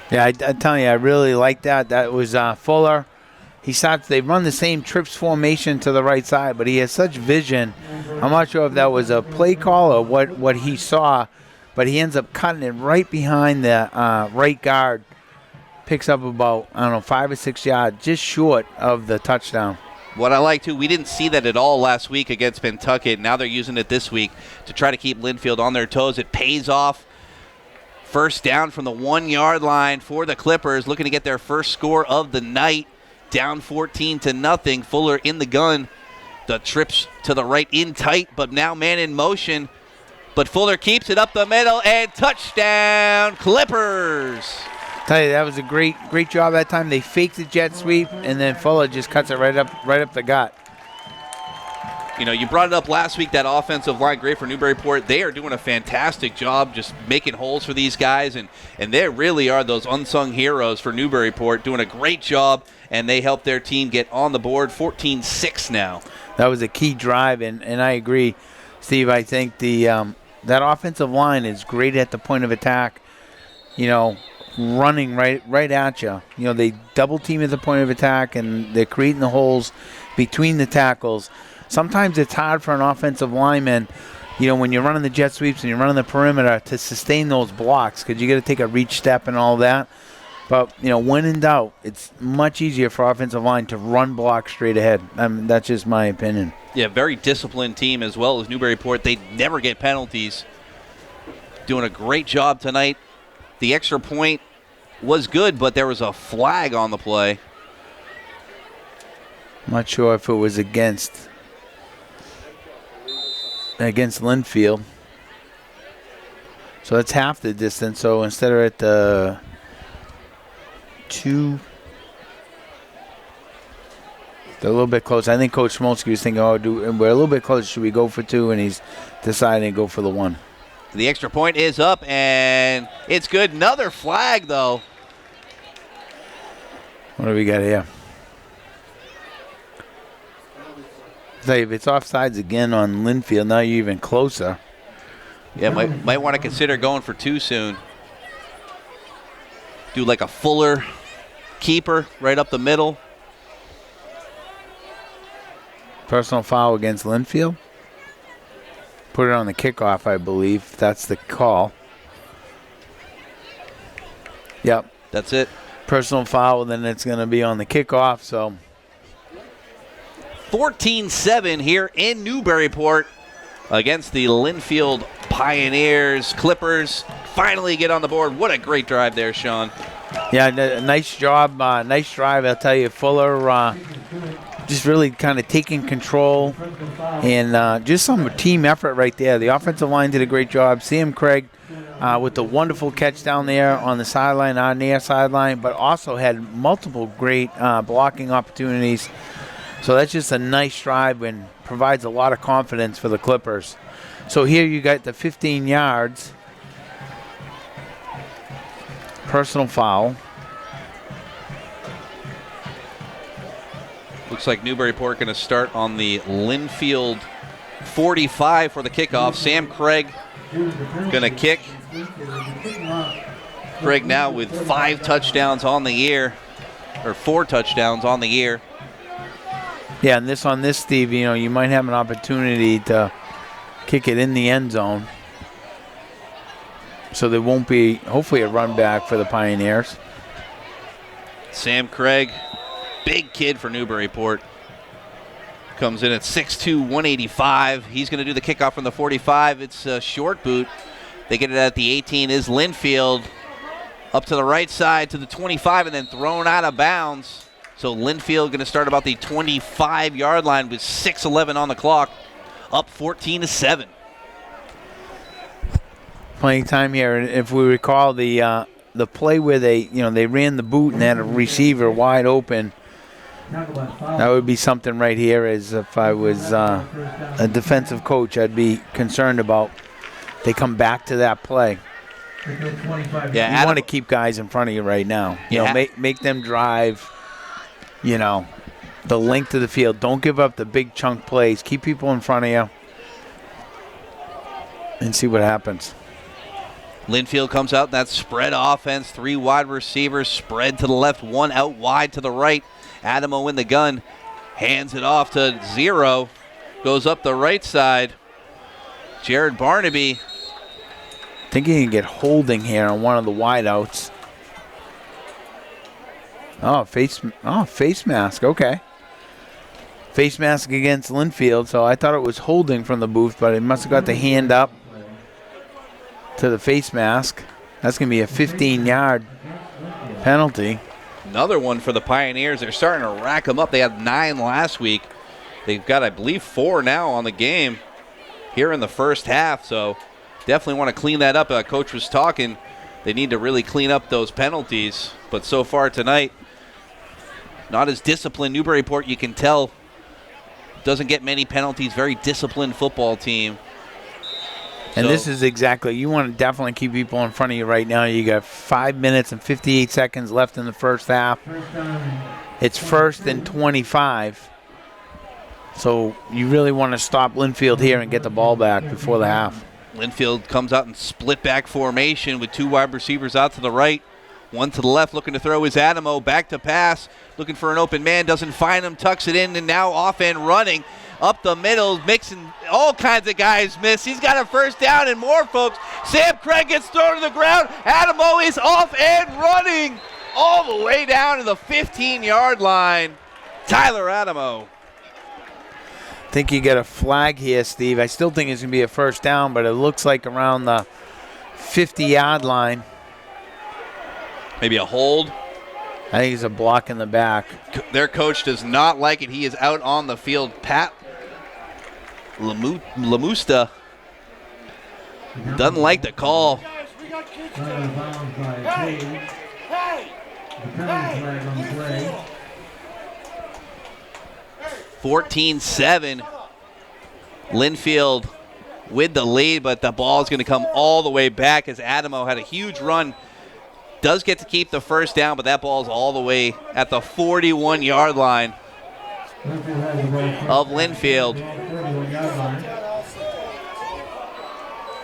Yeah, I'm telling you, I really like that. That was Fuller. They run the same trips formation to the right side, but he has such vision. I'm not sure if that was a play call or what he saw, but he ends up cutting it right behind the right guard. Picks up about, 5 or 6 yards, just short of the touchdown. What I like, too, we didn't see that at all last week against Pentucket. Now they're using it this week to try to keep Lynnfield on their toes. It pays off. First down from the 1-yard line for the Clippers, looking to get their first score of the night. Down 14-0. Fuller in the gun. The trips to the right in tight, but now man in motion. But Fuller keeps it up the middle, and touchdown, Clippers. Tell you, that was a great job that time. They faked the jet sweep, and then Fuller just cuts it right up the gut. You know, you brought it up last week, that offensive line, great for Newburyport. They are doing a fantastic job just making holes for these guys, and they really are those unsung heroes for Newburyport, doing a great job, and they help their team get on the board, 14-6 now. That was a key drive, and I agree, Steve. I think that offensive line is great at the point of attack, running right at you. They double team at the point of attack, and they're creating the holes between the tackles. Sometimes it's hard for an offensive lineman, when you're running the jet sweeps and you're running the perimeter to sustain those blocks because you got to take a reach step and all that. But, when in doubt, it's much easier for offensive line to run block straight ahead. That's just my opinion. Yeah, very disciplined team as well as Newburyport. They never get penalties. Doing a great job tonight. The extra point was good, but there was a flag on the play. I'm not sure if it was against Lynnfield. So that's half the distance. So instead of at the 2, they're a little bit close. I think Coach Smolsky was thinking, we're a little bit close. Should we go for 2? And he's deciding to go for the 1. The extra point is up, and it's good. Another flag, though. What do we got here? Tell you, if it's offsides again on Lynnfield, now you're even closer. Yeah, might want to consider going for 2 soon. Do like a Fuller keeper right up the middle. Personal foul against Lynnfield. Put it on the kickoff, I believe. That's the call. Yep. That's it. Personal foul, then it's going to be on the kickoff, so 14-7 here in Newburyport against the Lynnfield Pioneers. Clippers finally get on the board. What a great drive there, Sean. Yeah, nice job. Nice drive. I'll tell you, Fuller just really kind of taking control and just some team effort right there. The offensive line did a great job. Sam Craig with the wonderful catch down there on the sideline, on the near sideline, but also had multiple great blocking opportunities. So that's just a nice drive and provides a lot of confidence for the Clippers. So here you got the 15 yards. Personal foul. Looks like Newburyport going to start on the Lynnfield 45 for the kickoff. Sam Craig going to kick. Craig now with 5 touchdowns on the year, or 4 touchdowns on the year. Yeah, and on this, Steve, you might have an opportunity to kick it in the end zone. So there won't be, hopefully, a run back for the Pioneers. Sam Craig, big kid for Newburyport. Comes in at 6'2", 185. He's going to do the kickoff from the 45. It's a short boot. They get it at the 18 is Lynnfield. Up to the right side to the 25 and then thrown out of bounds. So Lynnfield going to start about the 25-yard line with 6:11 on the clock. Up 14-7. Plenty of time here. And if we recall the play where they ran the boot and had a receiver wide open, that would be something right here. As if I was a defensive coach, I'd be concerned about. They come back to that play. Yeah, you want to keep guys in front of you right now. Make them drive. The length of the field. Don't give up the big chunk plays. Keep people in front of you, and see what happens. Lynnfield comes out in that spread offense. 3 wide receivers spread to the left, 1 out wide to the right. Adamo in the gun, hands it off to 0. Goes up the right side. Jared Barnaby. I think he can get holding here on one of the wideouts. Face mask. Okay. Face mask against Lynnfield. So I thought it was holding from the booth, but he must have got the hand up to the face mask. That's going to be a 15-yard penalty. Another one for the Pioneers. They're starting to rack them up. They had 9 last week. They've got, I believe, 4 now on the game here in the first half. So definitely want to clean that up. Coach was talking. They need to really clean up those penalties. But so far tonight, not as disciplined. Newburyport, you can tell, doesn't get many penalties. Very disciplined football team. And this is exactly, you want to definitely keep people in front of you right now. You got 5 minutes and 58 seconds left in the first half. It's 1st and 25. So you really want to stop Lynnfield here and get the ball back before the half. Lynnfield comes out in split back formation with 2 wide receivers out to the right. 1 to the left, looking to throw is Adamo. Back to pass, looking for an open man, doesn't find him, tucks it in, and now off and running. Up the middle, mixing all kinds of guys miss. He's got a first down and more, folks. Sam Craig gets thrown to the ground. Adamo is off and running all the way down to the 15-yard line. Tyler Adamo. I think you get a flag here, Steve. I still think it's going to be a first down, but it looks like around the 50-yard line. Maybe a hold. I think it's a block in the back. Their coach does not like it. He is out on the field. Pat Lamusta doesn't like the call. 14-7. Lynnfield with the lead, but the ball is going to come all the way back as Adamo had a huge run. Does get to keep the first down, but that ball is all the way at the 41-yard line of Lynnfield.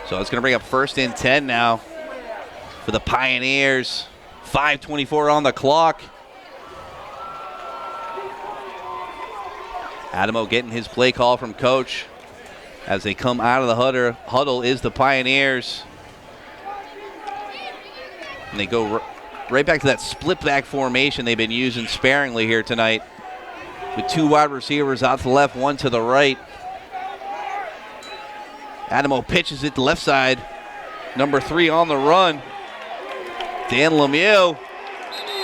So it's going to bring up 1st and 10 now for the Pioneers. 5:24 on the clock. Adamo getting his play call from coach as they come out of the huddle is the Pioneers. And they go right back to that split back formation they've been using sparingly here tonight, with 2 wide receivers out to the left, 1 to the right. Adamo pitches it to left side. Number 3 on the run. Dan Lemieux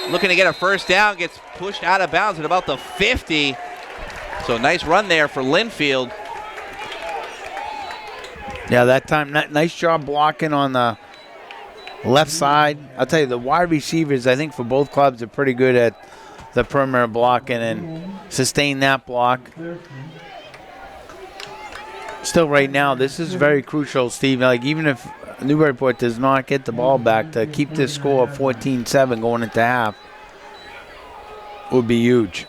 looking to get a first down, gets pushed out of bounds at about the 50. So nice run there for Lynnfield. Yeah, that time, nice job blocking on the left side. I'll tell you, the wide receivers, I think, for both clubs are pretty good at the perimeter blocking and sustain that block. Still, right now, this is very crucial, Steve. Like, even if Newburyport does not get the ball back, to keep this score 14-7 going into half would be huge.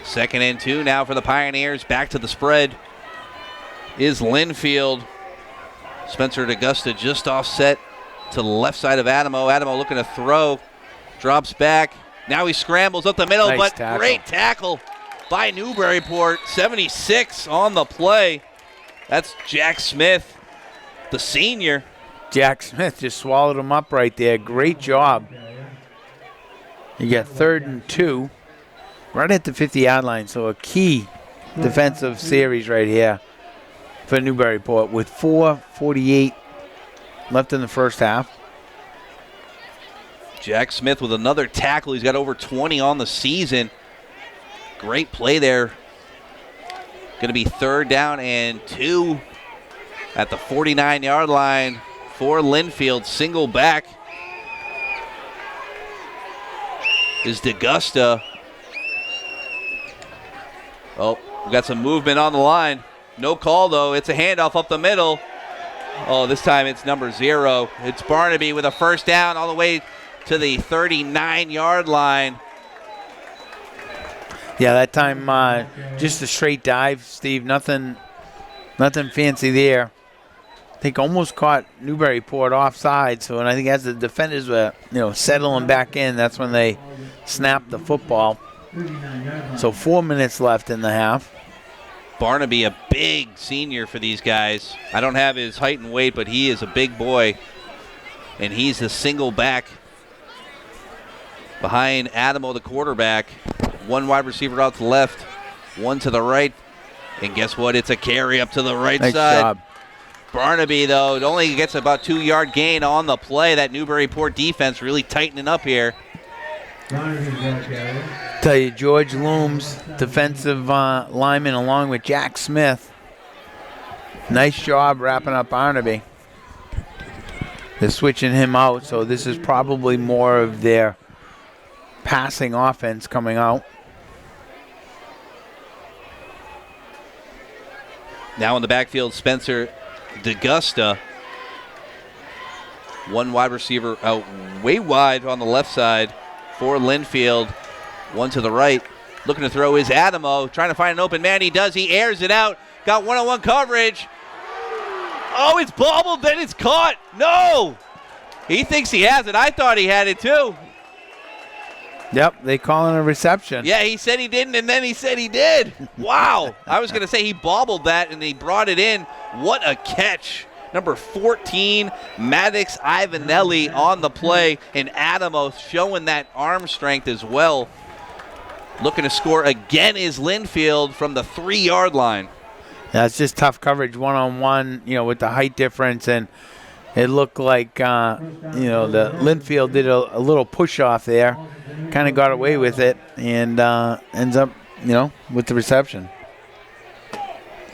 2nd and 2 now for the Pioneers. Back to the spread is Lynnfield. Spencer DeGusta just offset to the left side of Adamo. Adamo looking to throw. Drops back. Now he scrambles up the middle, Nice but tackle. Great tackle by Newburyport. 76 on the play. That's Jack Smith, the senior. Jack Smith just swallowed him up right there. Great job. You got 3rd and 2, right at the 50-yard line. So a key defensive series right here for Newburyport with 4:48 left in the first half. Jack Smith with another tackle. He's got over 20 on the season. Great play there. Going to be 3rd down and 2 at the 49-yard line for Lynnfield. Single back is DeGusta. Oh, we got some movement on the line. No call, though. It's a handoff up the middle. Oh, this time it's number 0. It's Barnaby with a first down all the way to the 39-yard line. Yeah, that time just a straight dive, Steve. Nothing fancy there. I think almost caught Newburyport offside. So, and I think as the defenders were, settling back in, that's when they snapped the football. So 4 minutes left in the half. Barnaby, a big senior for these guys. I don't have his height and weight, but he is a big boy. And he's the single back behind Adamo, the quarterback. 1 wide receiver out to the left, 1 to the right. And guess what? It's a carry up to the right nice side. Job. Barnaby, though, it only gets about 2-yard gain on the play. That Newburyport defense really tightening up here. Tell you, George Looms, defensive lineman, along with Jack Smith. Nice job wrapping up Barnaby. They're switching him out, so this is probably more of their passing offense coming out. Now in the backfield, Spencer DeGusta. 1 wide receiver out way wide on the left side for Lynnfield. 1 to the right. Looking to throw is Adamo. Trying to find an open man. He does. He airs it out. Got one-on-one coverage. Oh, it's bobbled. Then it's caught. No. He thinks he has it. I thought he had it too. Yep, they call it a reception. Yeah, he said he didn't, and then he said he did. Wow. I was going to say he bobbled that, and he brought it in. What a catch. Number 14, Maddox Ivanelli on the play, and Adamo showing that arm strength as well. Looking to score again is Lynnfield from the 3-yard line. Yeah, it's just tough coverage one-on-one, with the height difference, and it looked like, the Lynnfield did a little push-off there, kind of got away with it, and ends up, with the reception.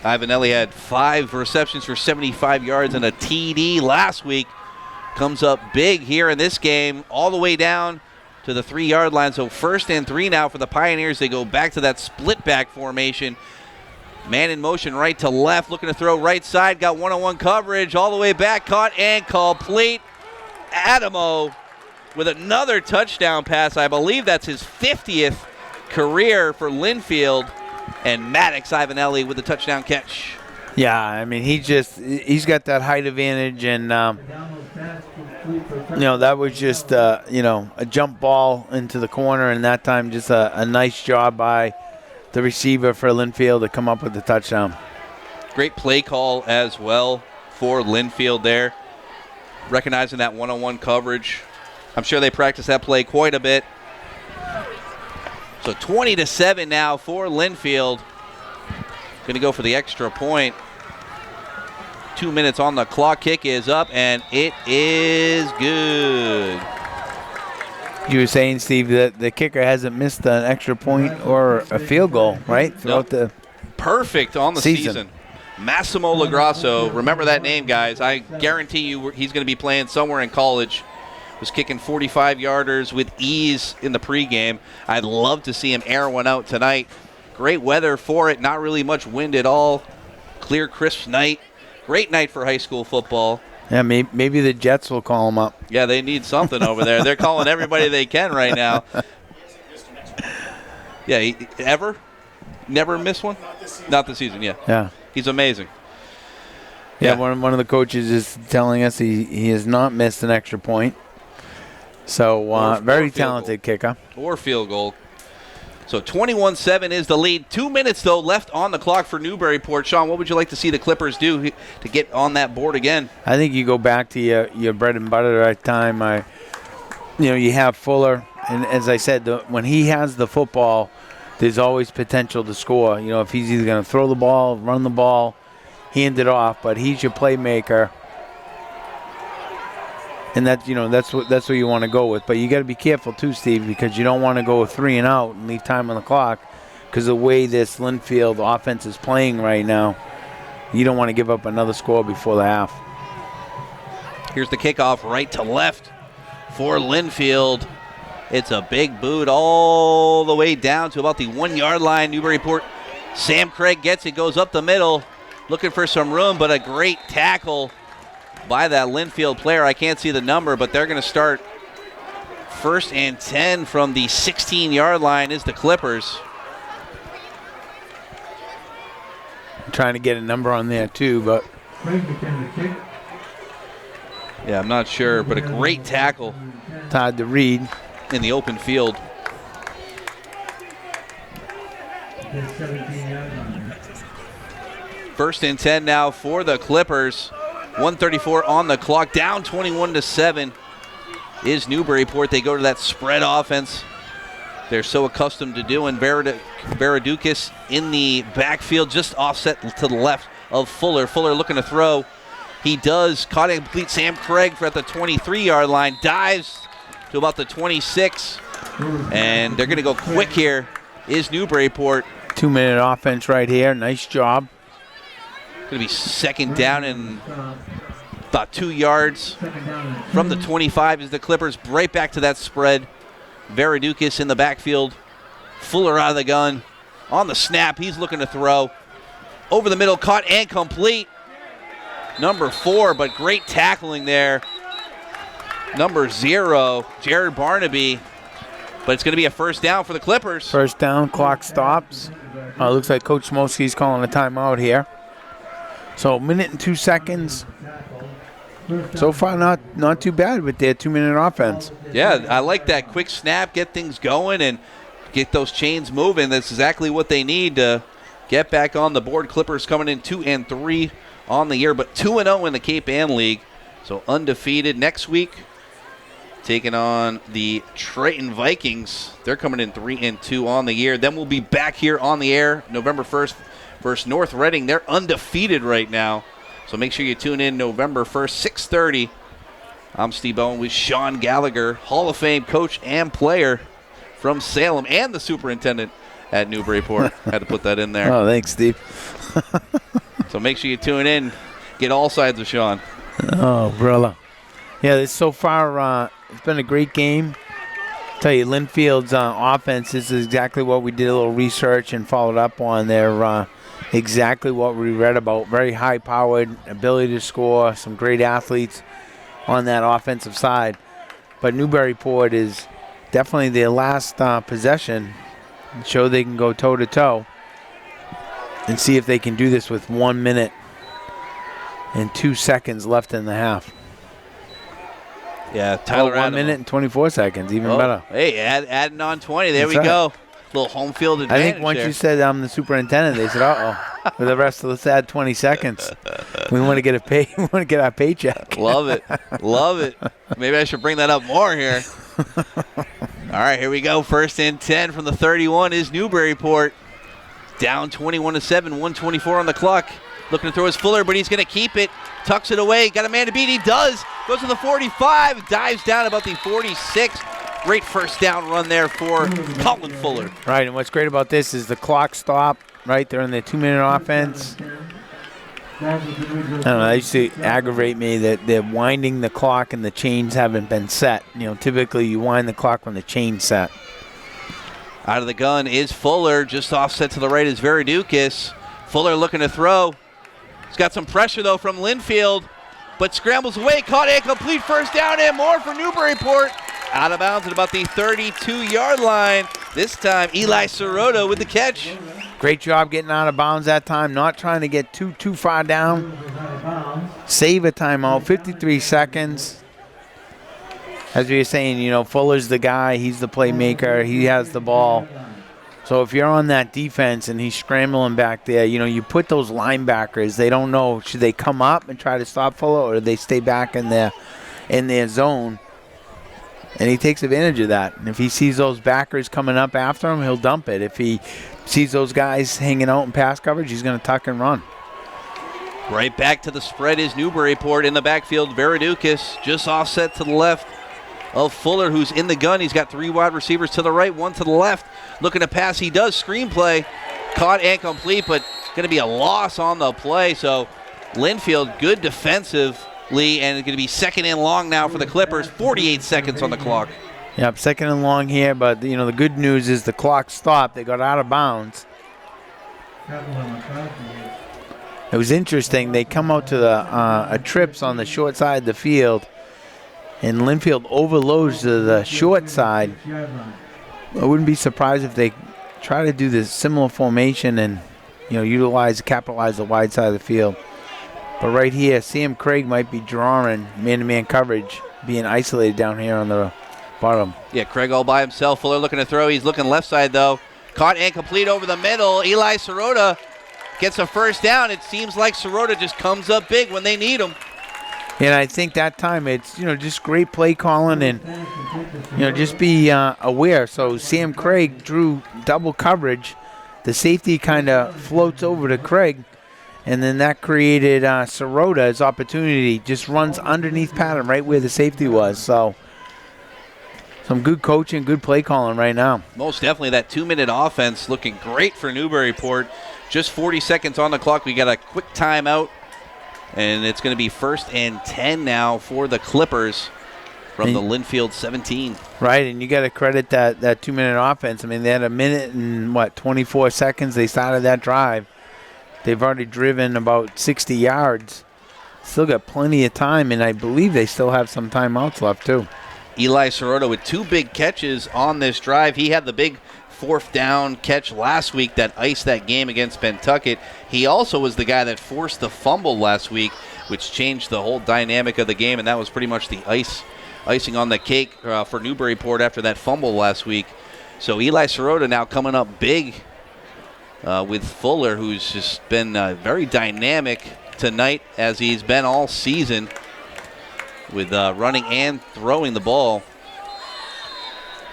Ivanelli had 5 receptions for 75 yards and a TD last week. Comes up big here in this game, all the way down to the 3-yard line. So 1st and 3 now for the Pioneers. They go back to that split back formation. Man in motion right to left, looking to throw right side. Got one-on-one coverage all the way back, caught and complete. Adamo with another touchdown pass. I believe that's his 50th career for Lynnfield. And Maddox Ivanelli with the touchdown catch. Yeah, I mean, he's got that height advantage, and, that was just, a jump ball into the corner, and that time just a nice job by the receiver for Lynnfield to come up with the touchdown. Great play call as well for Lynnfield there, recognizing that one-on-one coverage. I'm sure they practice that play quite a bit. So 20-7 now for Lynnfield. Going to go for the extra point. 2 minutes on the clock. Kick is up, and it is good. You were saying, Steve, that the kicker hasn't missed an extra point or a field goal, right? Throughout the perfect on the season. Massimo Lagrasso. Remember that name, guys. I guarantee you he's going to be playing somewhere in college. Was kicking 45-yarders with ease in the pregame. I'd love to see him air one out tonight. Great weather for it. Not really much wind at all. Clear, crisp night. Great night for high school football. Yeah, maybe the Jets will call him up. Yeah, they need something over there. They're calling everybody they can right now. Yeah, ever? Never miss one? Not this season, yeah. Yeah. He's amazing. Yeah, one of the coaches is telling us he has not missed an extra point. So, very talented kicker. Or field goal. So 21-7 is the lead. 2 minutes, though, left on the clock for Newburyport. Sean, what would you like to see the Clippers do to get on that board again? I think you go back to your bread and butter at time. You have Fuller, and as I said, when he has the football, there's always potential to score. If he's either going to throw the ball, run the ball, hand it off, but he's your playmaker. And that's what you want to go with. But you got to be careful too, Steve, because you don't want to go 3 and out and leave time on the clock, because the way this Lynnfield offense is playing right now, you don't want to give up another score before the half. Here's the kickoff right to left for Lynnfield. It's a big boot all the way down to about the 1 yard line. Newburyport, Sam Craig gets it, goes up the middle, looking for some room, but a great tackle by that Lynnfield player. I can't see the number, but they're going to start 1st and 10 from the 16-yard line is the Clippers. I'm trying to get a number on there too, but yeah, I'm not sure, but a great tackle. It's hard to read. In the open field. First and 10 now for the Clippers. 1:34 on the clock. Down 21-7 is Newburyport. They go to that spread offense they're so accustomed to doing. Varadukis in the backfield, just offset to the left of Fuller. Fuller looking to throw. He does. Caught and complete. Sam Craig at the 23-yard line. Dives to about the 26. And they're going to go quick here is Newburyport. 2-minute offense right here. Nice job. Going to be second down and about 2 yards from the 25 as the Clippers right back to that spread. Varadukis in the backfield. Fuller out of the gun. On the snap, he's looking to throw. Over the middle, caught and complete. Number 4, but great tackling there. Number 0, Jared Barnaby. But it's going to be a first down for the Clippers. First down, clock stops. Looks like Coach Smolsky's calling a timeout here. So a minute and 2 seconds. So far, not too bad with their 2-minute offense. Yeah, I like that quick snap, get things going, and get those chains moving. That's exactly what they need to get back on the board. Clippers coming in 2-3 on the year, but 2-0 in the Cape Ann League. So undefeated next week, taking on the Triton Vikings. They're coming in 3-2 on the year. Then we'll be back here on the air November 1st versus North Reading. They're undefeated right now. So make sure you tune in November 1st, 6:30. I'm Steve Bowen with Sean Gallagher, Hall of Fame coach and player from Salem, and the superintendent at Newburyport. Had to put that in there. Oh, thanks, Steve. So make sure you tune in. Get all sides of Sean. Oh, brother. Yeah, this so far, it's been a great game. I'll tell you, Lynnfield's offense is exactly what we did a little research and followed up on. They're exactly what we read about. Very high-powered, ability to score, some great athletes on that offensive side. But Newburyport is definitely their last possession. Show they can go toe-to-toe and see if they can do this with 1 minute and 2 seconds left in the half. Yeah, Tyler 1 minute and 24 seconds, even better. Hey, adding on 20. There That's we go. Little home field advantage. I think once you said I'm the superintendent, they said, "Uh-oh, for the rest of us, add 20 seconds. We want to get we want to get our paycheck." Love it, love it. Maybe I should bring that up more here. All right, here we go. First and 10 from the 31 is Newburyport. Down 21-7, 1:24 on the clock. Looking to throw his Fuller, but he's going to keep it. Tucks it away. Got a man to beat. He does. Goes to the 45. Dives down about the 46. Great first down run there for Colin Fuller. Right, and what's great about this is the clock stopped. Right, they're in their 2-minute offense. I don't know, that used to aggravate me that they're winding the clock and the chains haven't been set. Typically you wind the clock when the chain's set. Out of the gun is Fuller. Just offset to the right is Varadukis. Fuller looking to throw. He's got some pressure, though, from Lynnfield, but scrambles away. Caught and complete. First down and more for Newburyport. Out of bounds at about the 32-yard line. This time, Eli Sirota with the catch. Great job getting out of bounds that time, not trying to get too far down. Save a timeout, 53 seconds. As we were saying, Fuller's the guy. He's the playmaker. He has the ball. So if you're on that defense and he's scrambling back there, you put those linebackers. They don't know, should they come up and try to stop Fuller, or do they stay back in their zone? And he takes advantage of that. And if he sees those backers coming up after him, he'll dump it. If he sees those guys hanging out in pass coverage, he's going to tuck and run. Right back to the spread is Newburyport in the backfield. Veridukis just offset to the left of Fuller, who's in the gun. He's got 3 wide receivers to the right, 1 to the left. Looking to pass. He does. Screenplay. Caught and complete, but going to be a loss on the play. So Lynnfield, good defensively, and it's going to be second and long now for the Clippers. 48 seconds on the clock. Yep, second and long here, but the good news is the clock stopped. They got out of bounds. It was interesting. They come out to a trips on the short side of the field, and Lynnfield overloads to the short side. I wouldn't be surprised if they try to do this similar formation and capitalize the wide side of the field. But right here, Sam Craig might be drawing man-to-man coverage, being isolated down here on the bottom. Yeah, Craig all by himself. Fuller looking to throw. He's looking left side, though. Caught and complete over the middle. Eli Sirota gets a first down. It seems like Sirota just comes up big when they need him. And I think that time it's, just great play calling and, just be aware. So Sam Craig drew double coverage. The safety kind of floats over to Craig, and then that created Sirota's opportunity. Just runs underneath pattern right where the safety was. So some good coaching, good play calling right now. Most definitely. That 2-minute offense looking great for Newburyport. Just 40 seconds on the clock. We got a quick timeout. And it's going to be 1st and 10 now for the Clippers from the Lynnfield 17. Right, and you got to credit that 2-minute offense. I mean, they had a minute and, 24 seconds they started that drive. They've already driven about 60 yards. Still got plenty of time, and I believe they still have some timeouts left, too. Eli Sirota with 2 big catches on this drive. He had the big 4th down catch last week that iced that game against Pentucket. He also was the guy that forced the fumble last week, which changed the whole dynamic of the game, and that was pretty much the icing on the cake for Newburyport after that fumble last week. So Eli Sirota now coming up big with Fuller, who's just been very dynamic tonight, as he's been all season with running and throwing the ball.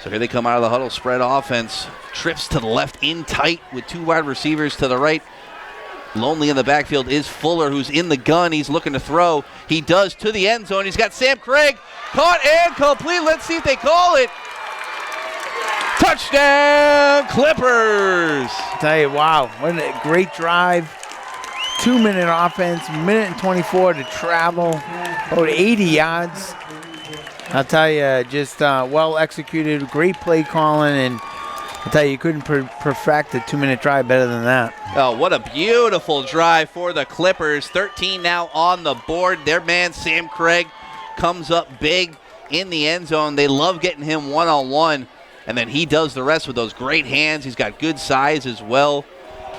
So here they come out of the huddle, spread offense. Trips to the left in tight with 2 wide receivers to the right. Lonely in the backfield is Fuller, who's in the gun. He's looking to throw. He does to the end zone. He's got Sam Craig. Caught and complete. Let's see if they call it. Touchdown, Clippers. I tell you, wow, what a great drive. 2-minute offense, minute and 24 to travel, about 80 yards. I'll tell you, just well executed, great play calling, and I'll tell you couldn't perfect a 2-minute drive better than that. Oh, what a beautiful drive for the Clippers. 13 now on the board. Their man, Sam Craig, comes up big in the end zone. They love getting him one-on-one, and then he does the rest with those great hands. He's got good size as well.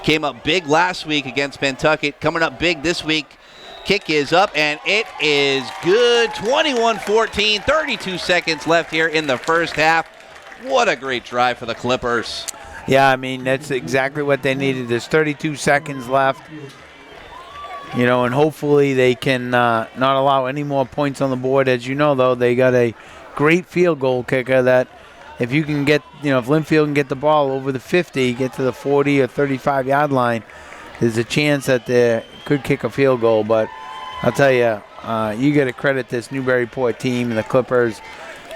Came up big last week against Pentucket. Coming up big this week. Kick is up, and it is good. 21-14, 32 seconds left here in the first half. What a great drive for the Clippers. Yeah, I mean, that's exactly what they needed. There's 32 seconds left. And hopefully they can not allow any more points on the board. As you know, though, they got a great field goal kicker that if you can get, if Lynnfield can get the ball over the 50, get to the 40 or 35-yard line, there's a chance that they could kick a field goal. But I'll tell you, you got to credit this Newburyport team and the Clippers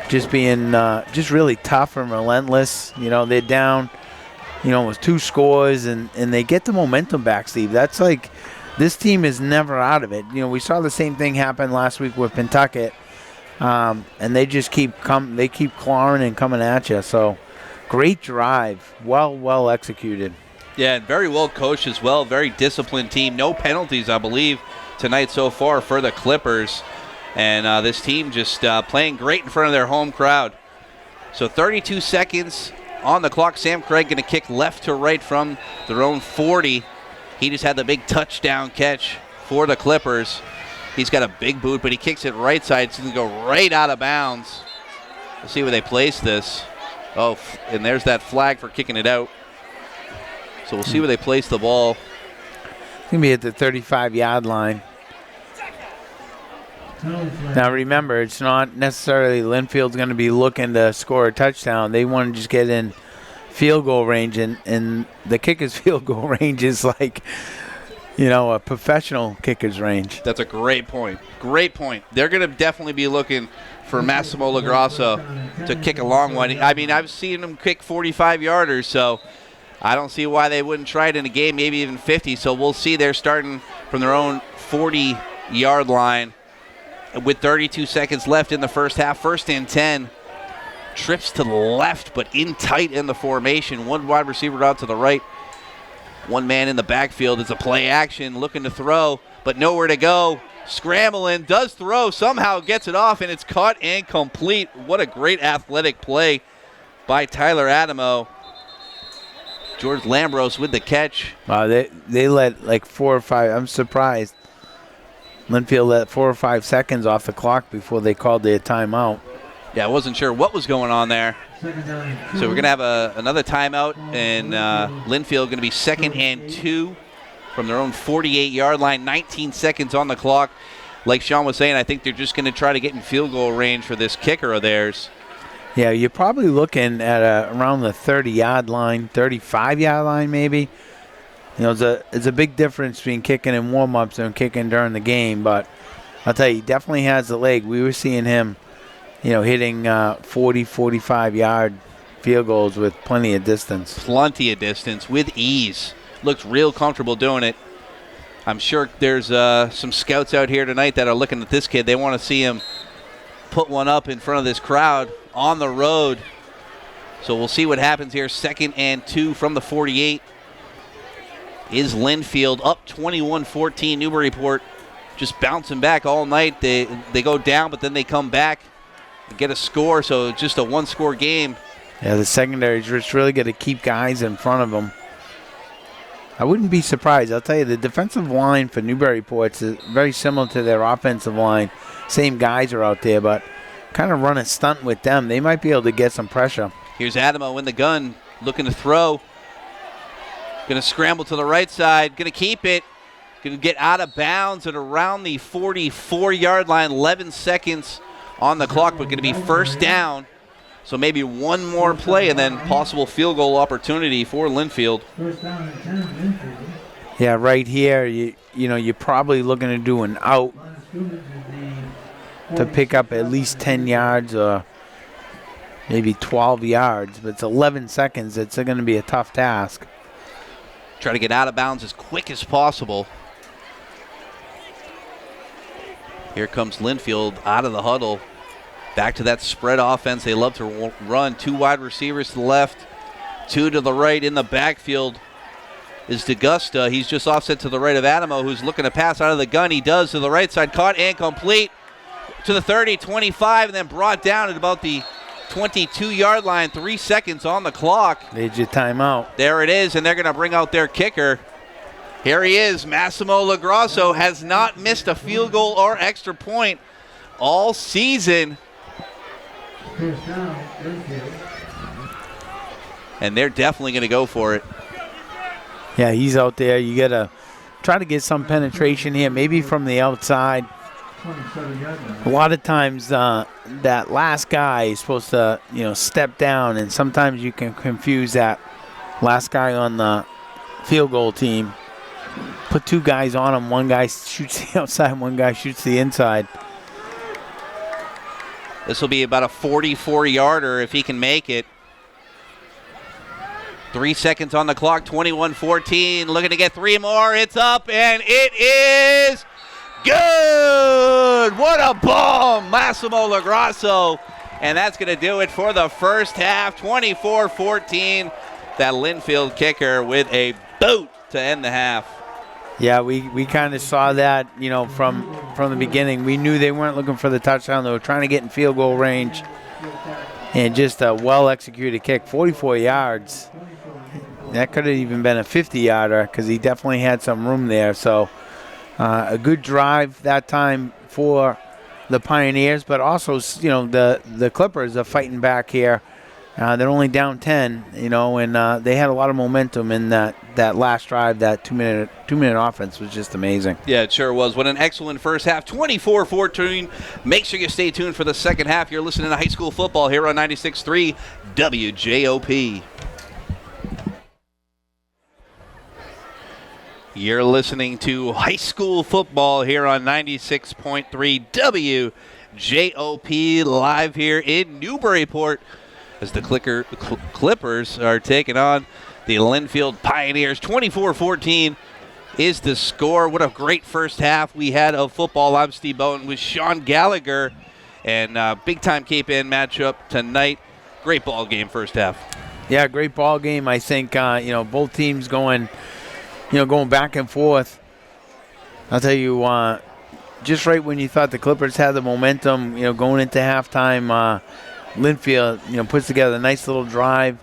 just being just really tough and relentless. They're down, with 2 scores, and they get the momentum back, Steve. That's like, this team is never out of it. We saw the same thing happen last week with Pentucket, and they just keep clawing and coming at you. So great drive, well executed. Yeah, and very well coached as well. Very disciplined team. No penalties, I believe, tonight so far for the Clippers. And this team just playing great in front of their home crowd. So 32 seconds on the clock. Sam Craig going to kick left to right from their own 40. He just had the big touchdown catch for the Clippers. He's got a big boot, but he kicks it right side. It's going to go right out of bounds. We'll see where they place this. Oh, and there's that flag for kicking it out. So we'll see where they place the ball. It's going to be at the 35-yard line. Now remember, it's not necessarily Lynnfield's going to be looking to score a touchdown. They want to just get in field goal range, and the kicker's field goal range is like, a professional kicker's range. That's a great point. Great point. They're going to definitely be looking for Massimo Lagrasso to kick a long one. I mean, I've seen him kick 45-yarders, so I don't see why they wouldn't try it in a game, maybe even 50. So we'll see. They're starting from their own 40-yard line with 32 seconds left in the first half. 1st and 10. Trips to the left, but in tight in the formation. One wide receiver out to the right. One man in the backfield. It's a play action, looking to throw, but nowhere to go. Scrambling, does throw, somehow gets it off, and it's caught and complete. What a great athletic play by Tyler Adamo. George Lambros with the catch. Wow, they let like 4 or 5. I'm surprised. Lynnfield let 4 or 5 seconds off the clock before they called their timeout. Yeah, I wasn't sure what was going on there. So we're going to have another timeout, and Lynnfield going to be 2nd and 2 from their own 48-yard line. 19 seconds on the clock. Like Sean was saying, I think they're just going to try to get in field goal range for this kicker of theirs. Yeah, you're probably looking at around the 30-yard line, 35-yard line maybe. It's a big difference between kicking in warm-ups and kicking during the game, but I'll tell you, he definitely has the leg. We were seeing him, hitting 40, 45-yard field goals with plenty of distance. Plenty of distance with ease. Looks real comfortable doing it. I'm sure there's some scouts out here tonight that are looking at this kid. They want to see him put one up in front of this crowd on the road. So we'll see what happens here. 2nd and 2 from the 48 is Lynnfield, up 21-14. Newburyport just bouncing back all night. They go down, but then they come back and get a score. So just a one-score game. Yeah, the secondary is just really going to keep guys in front of them. I wouldn't be surprised. I'll tell you, the defensive line for Newburyport is very similar to their offensive line. Same guys are out there, but kind of run a stunt with them. They might be able to get some pressure. Here's Adamo in the gun, looking to throw. Going to scramble to the right side. Going to keep it. Going to get out of bounds at around the 44-yard line. 11 seconds on the clock, but going to be first down. So maybe one more play and then possible field goal opportunity for Lynnfield. Yeah, right here, you're probably looking to do an out to pick up at least 10 yards or maybe 12 yards. But it's 11 seconds. It's going to be a tough task. Try to get out of bounds as quick as possible. Here comes Lynnfield out of the huddle. Back to that spread offense. They love to run. 2 wide receivers to the left, 2 to the right. In the backfield is DeGusta. He's just offset to the right of Adamo, who's looking to pass out of the gun. He does to the right side. Caught and complete to the 30, 25, and then brought down at about the 22-yard line. 3 seconds on the clock. There's your timeout. There it is, and they're going to bring out their kicker. Here he is. Massimo Lagrasso has not missed a field goal or extra point all season. And they're definitely going to go for it. Yeah, he's out there. You got to try to get some penetration here, maybe from the outside. A lot of times that last guy is supposed to, step down, and sometimes you can confuse that last guy on the field goal team. Put 2 guys on him. One guy shoots the outside, one guy shoots the inside. This will be about a 44-yarder if he can make it. 3 seconds on the clock, 21-14. Looking to get 3 more. It's up, and it is good. What a bomb, Massimo Lagrasso. And that's going to do it for the first half, 24-14. That Lynnfield kicker with a boot to end the half. Yeah, we kind of saw that, from the beginning. We knew they weren't looking for the touchdown. They were trying to get in field goal range. And just a well-executed kick, 44 yards. That could have even been a 50-yarder because he definitely had some room there. So a good drive that time for the Pioneers, but also, the Clippers are fighting back here They're only down 10, and they had a lot of momentum in that last drive. That two-minute offense was just amazing. Yeah, it sure was. What an excellent first half, 24-14. Make sure you stay tuned for the second half. You're listening to high school football here on 96.3 WJOP. You're listening to high school football here on 96.3 WJOP, live here in Newburyport as the Clippers are taking on the Lynnfield Pioneers. 24-14 is the score. What a great first half we had of football. I'm Steve Bowen with Sean Gallagher, and big-time Cape Ann matchup tonight. Great ball game first half. Yeah, great ball game. I think, both teams going back and forth. I'll tell you, just right when you thought the Clippers had the momentum, going into halftime, Lynnfield, puts together a nice little drive.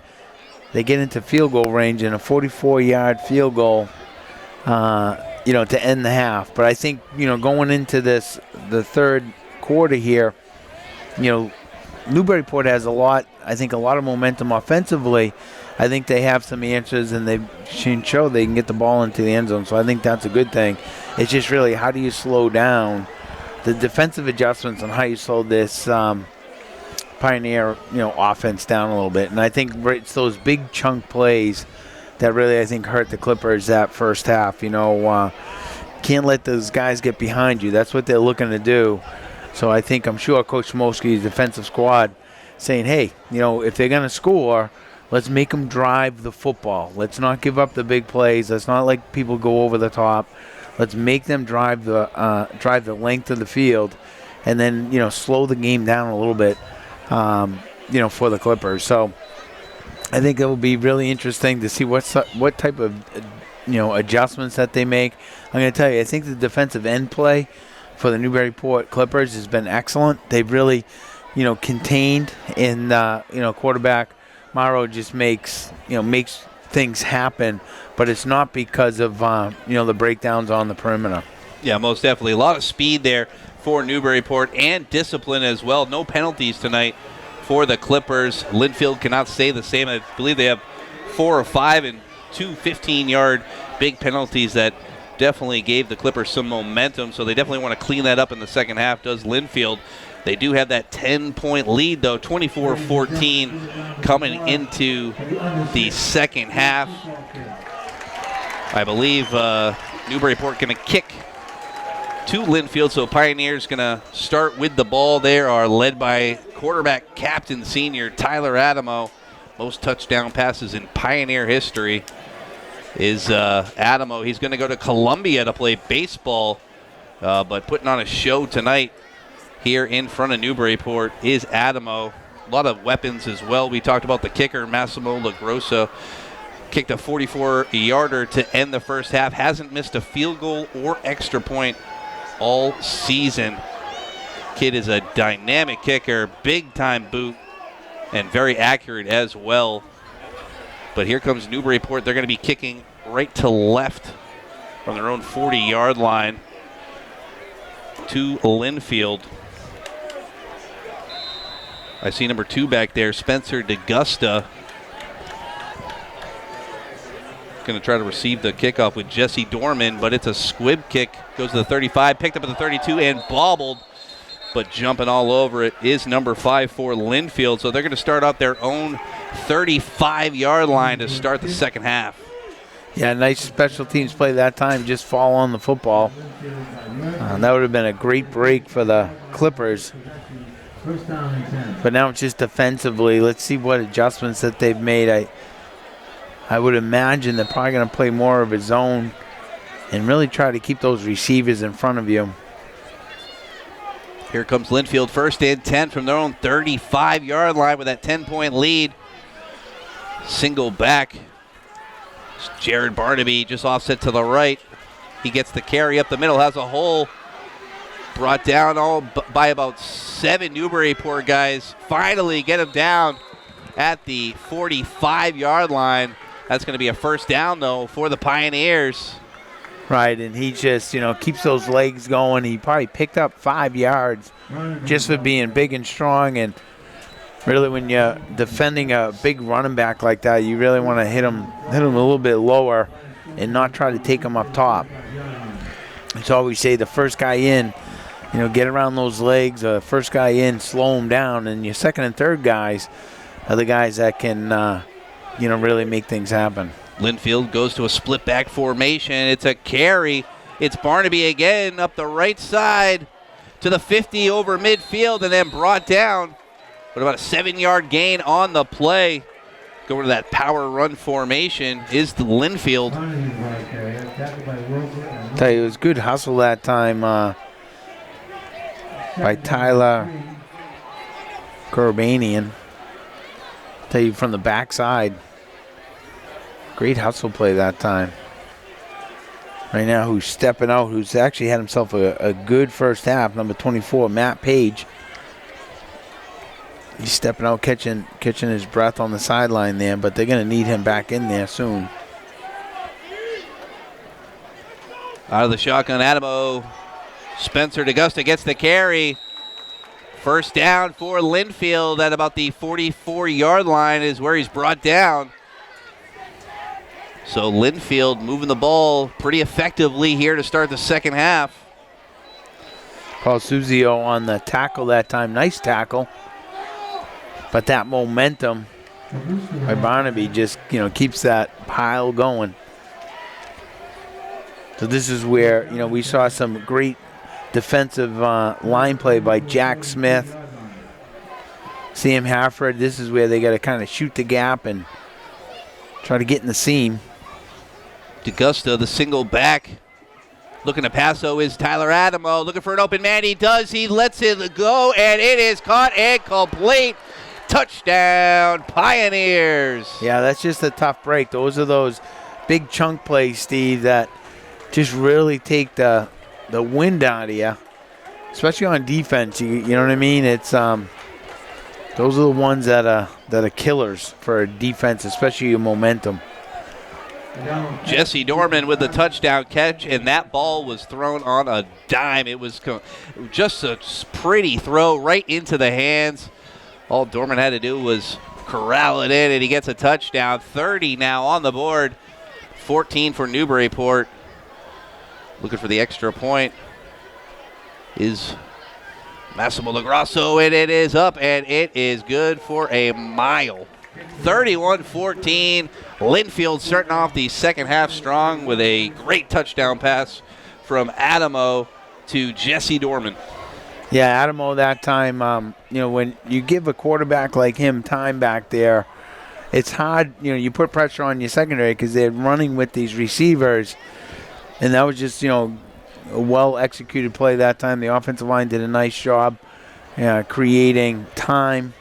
They get into field goal range and a 44-yard field goal, to end the half. But I think, going into the third quarter here, Newburyport has a lot of momentum offensively. I think they have some answers, and they can show they can get the ball into the end zone. So I think that's a good thing. It's just really how do you slow down the defensive adjustments and how you slow this Pioneer, offense down a little bit. And I think it's those big chunk plays that really, I think, hurt the Clippers that first half. Can't let those guys get behind you. That's what they're looking to do. So I'm sure Coach Mosky's defensive squad saying, hey, if they're going to score, let's make them drive the football. Let's not give up the big plays. Let's not let people go over the top. Let's make them drive the length of the field, and then slow the game down a little bit. For the Clippers. So I think it will be really interesting to see what type of adjustments that they make. I'm going to tell you, I think the defensive end play for the Newburyport Clippers has been excellent. They've really contained, and quarterback Morrow just makes things happen, but it's not because of the breakdowns on the perimeter. Yeah, most definitely. A lot of speed there for Newburyport and discipline as well. No penalties tonight for the Clippers. Lynnfield cannot say the same. I believe they have 4 or 5 and 2 15-yard big penalties that definitely gave the Clippers some momentum, so they definitely want to clean that up in the second half, does Lynnfield. They do have that 10-point lead, though, 24-14 coming into the second half. I believe Newburyport going to kick to Lynnfield, so Pioneers going to start with the ball. They are led by quarterback captain senior Tyler Adamo. Most touchdown passes in Pioneer history is Adamo. He's going to go to Columbia to play baseball, but putting on a show tonight here in front of Newburyport is Adamo. A lot of weapons as well. We talked about the kicker, Massimo LaGrossa. Kicked a 44-yarder to end the first half. Hasn't missed a field goal or extra point all season. Kid is a dynamic kicker, big-time boot, and very accurate as well. But here comes Newburyport. They're going to be kicking right to left from their own 40-yard line to Lynnfield. I see number 2 back there, Spencer DeGusta. Going to try to receive the kickoff with Jesse Dorman, but it's a squib kick. Goes to the 35, picked up at the 32, and bobbled. But jumping all over it is number 5 for Lynnfield. So they're going to start off their own 35-yard line to start the second half. Yeah, nice special teams play that time. Just fall on the football. That would have been a great break for the Clippers. But now it's just defensively. Let's see what adjustments that they've made. I would imagine they're probably going to play more of a zone and really try to keep those receivers in front of you. Here comes Lynnfield, 1st and 10 from their own 35-yard line with that 10-point lead. Single back. Jared Barnaby just offset to the right. He gets the carry up the middle, has a hole. Brought down all by about 7 Newburyport guys. Finally get him down at the 45-yard line. That's going to be a first down, though, for the Pioneers. Right, and he just, keeps those legs going. He probably picked up 5 yards just for being big and strong. And, Really, when you're defending a big running back like that, you really want to hit him a little bit lower and not try to take him up top. It's always say the first guy in, get around those legs. First guy in, slow him down, and your second and third guys are the guys that can, really make things happen. Lynnfield goes to a split back formation. It's a carry. It's Barnaby again up the right side to the 50 over midfield and then brought down. But about a 7-yard gain on the play. Going to that power run formation is the Lynnfield. Tell you, it was good hustle that time by Tyler Corbanian. Tell you, from the backside. Great hustle play that time. Right now, who's stepping out, who's actually had himself a good first half, number 24, Matt Page. He's stepping out, catching his breath on the sideline there, but they're going to need him back in there soon. Out of the shotgun, Adamo. Spencer DeGusta gets the carry. First down for Lynnfield at about the 44-yard line is where he's brought down. So Lynnfield moving the ball pretty effectively here to start the second half. Paul Suzio on the tackle that time. Nice tackle. But that momentum by Barnaby just, keeps that pile going. So this is where, we saw some great defensive line play by Jack Smith, Sam Hafford. This is where they got to kind of shoot the gap and try to get in the seam. DeGusta, the single back. Looking to passo is Tyler Adamo. Looking for an open man. He does. He lets it go, and it is caught and complete. Touchdown, Pioneers. Yeah, that's just a tough break. Those are those big chunk plays, Steve, that just really take the wind out of you, especially on defense. You know what I mean? It's those are the ones that are killers for a defense, especially your momentum. Jesse Dorman with the touchdown catch, and that ball was thrown on a dime. It was just a pretty throw right into the hands. All Dorman had to do was corral it in, and he gets a touchdown. 30 now on the board. 14 for Newburyport. Looking for the extra point is Massimo Lagrasso, and it is up, and it is good for a mile. 31-14. Lynnfield starting off the second half strong with a great touchdown pass from Adamo to Jesse Dorman. Yeah, Adamo that time, when you give a quarterback like him time back there, it's hard, you put pressure on your secondary because they're running with these receivers. And that was just, a well-executed play that time. The offensive line did a nice job creating time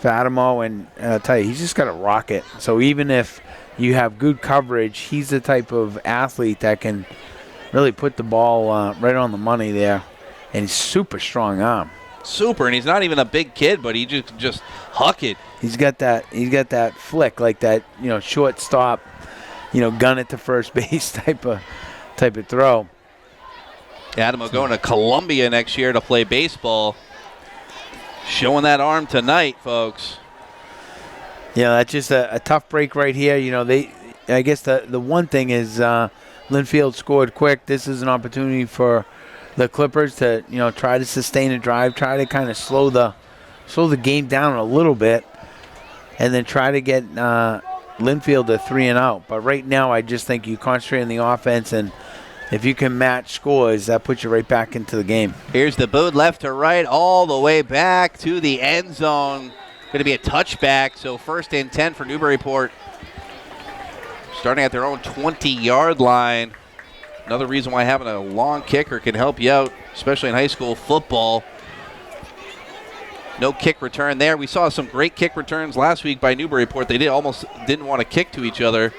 for Adamo. And I'll tell you, he's just got a rocket. So even if you have good coverage, he's the type of athlete that can really put the ball right on the money there. And he's super strong arm. Super, and he's not even a big kid, but he just huck it. He's got that flick, like that, shortstop, gun it to first base type of throw. Adamo going to Columbia next year to play baseball. Showing that arm tonight, folks. Yeah, that's just a tough break right here. I guess the one thing is Lynnfield scored quick. This is an opportunity for the Clippers to, try to sustain a drive, try to kind of slow the game down a little bit, and then try to get Lynnfield to 3-and-out. But right now, I just think you concentrate on the offense, and if you can match scores, that puts you right back into the game. Here's the boot left to right, all the way back to the end zone. Going to be a touchback, so 1st and 10 for Newburyport. Starting at their own 20-yard line. Another reason why having a long kicker can help you out, especially in high school football. No kick return there. We saw some great kick returns last week by Newburyport. They almost didn't want to kick to each other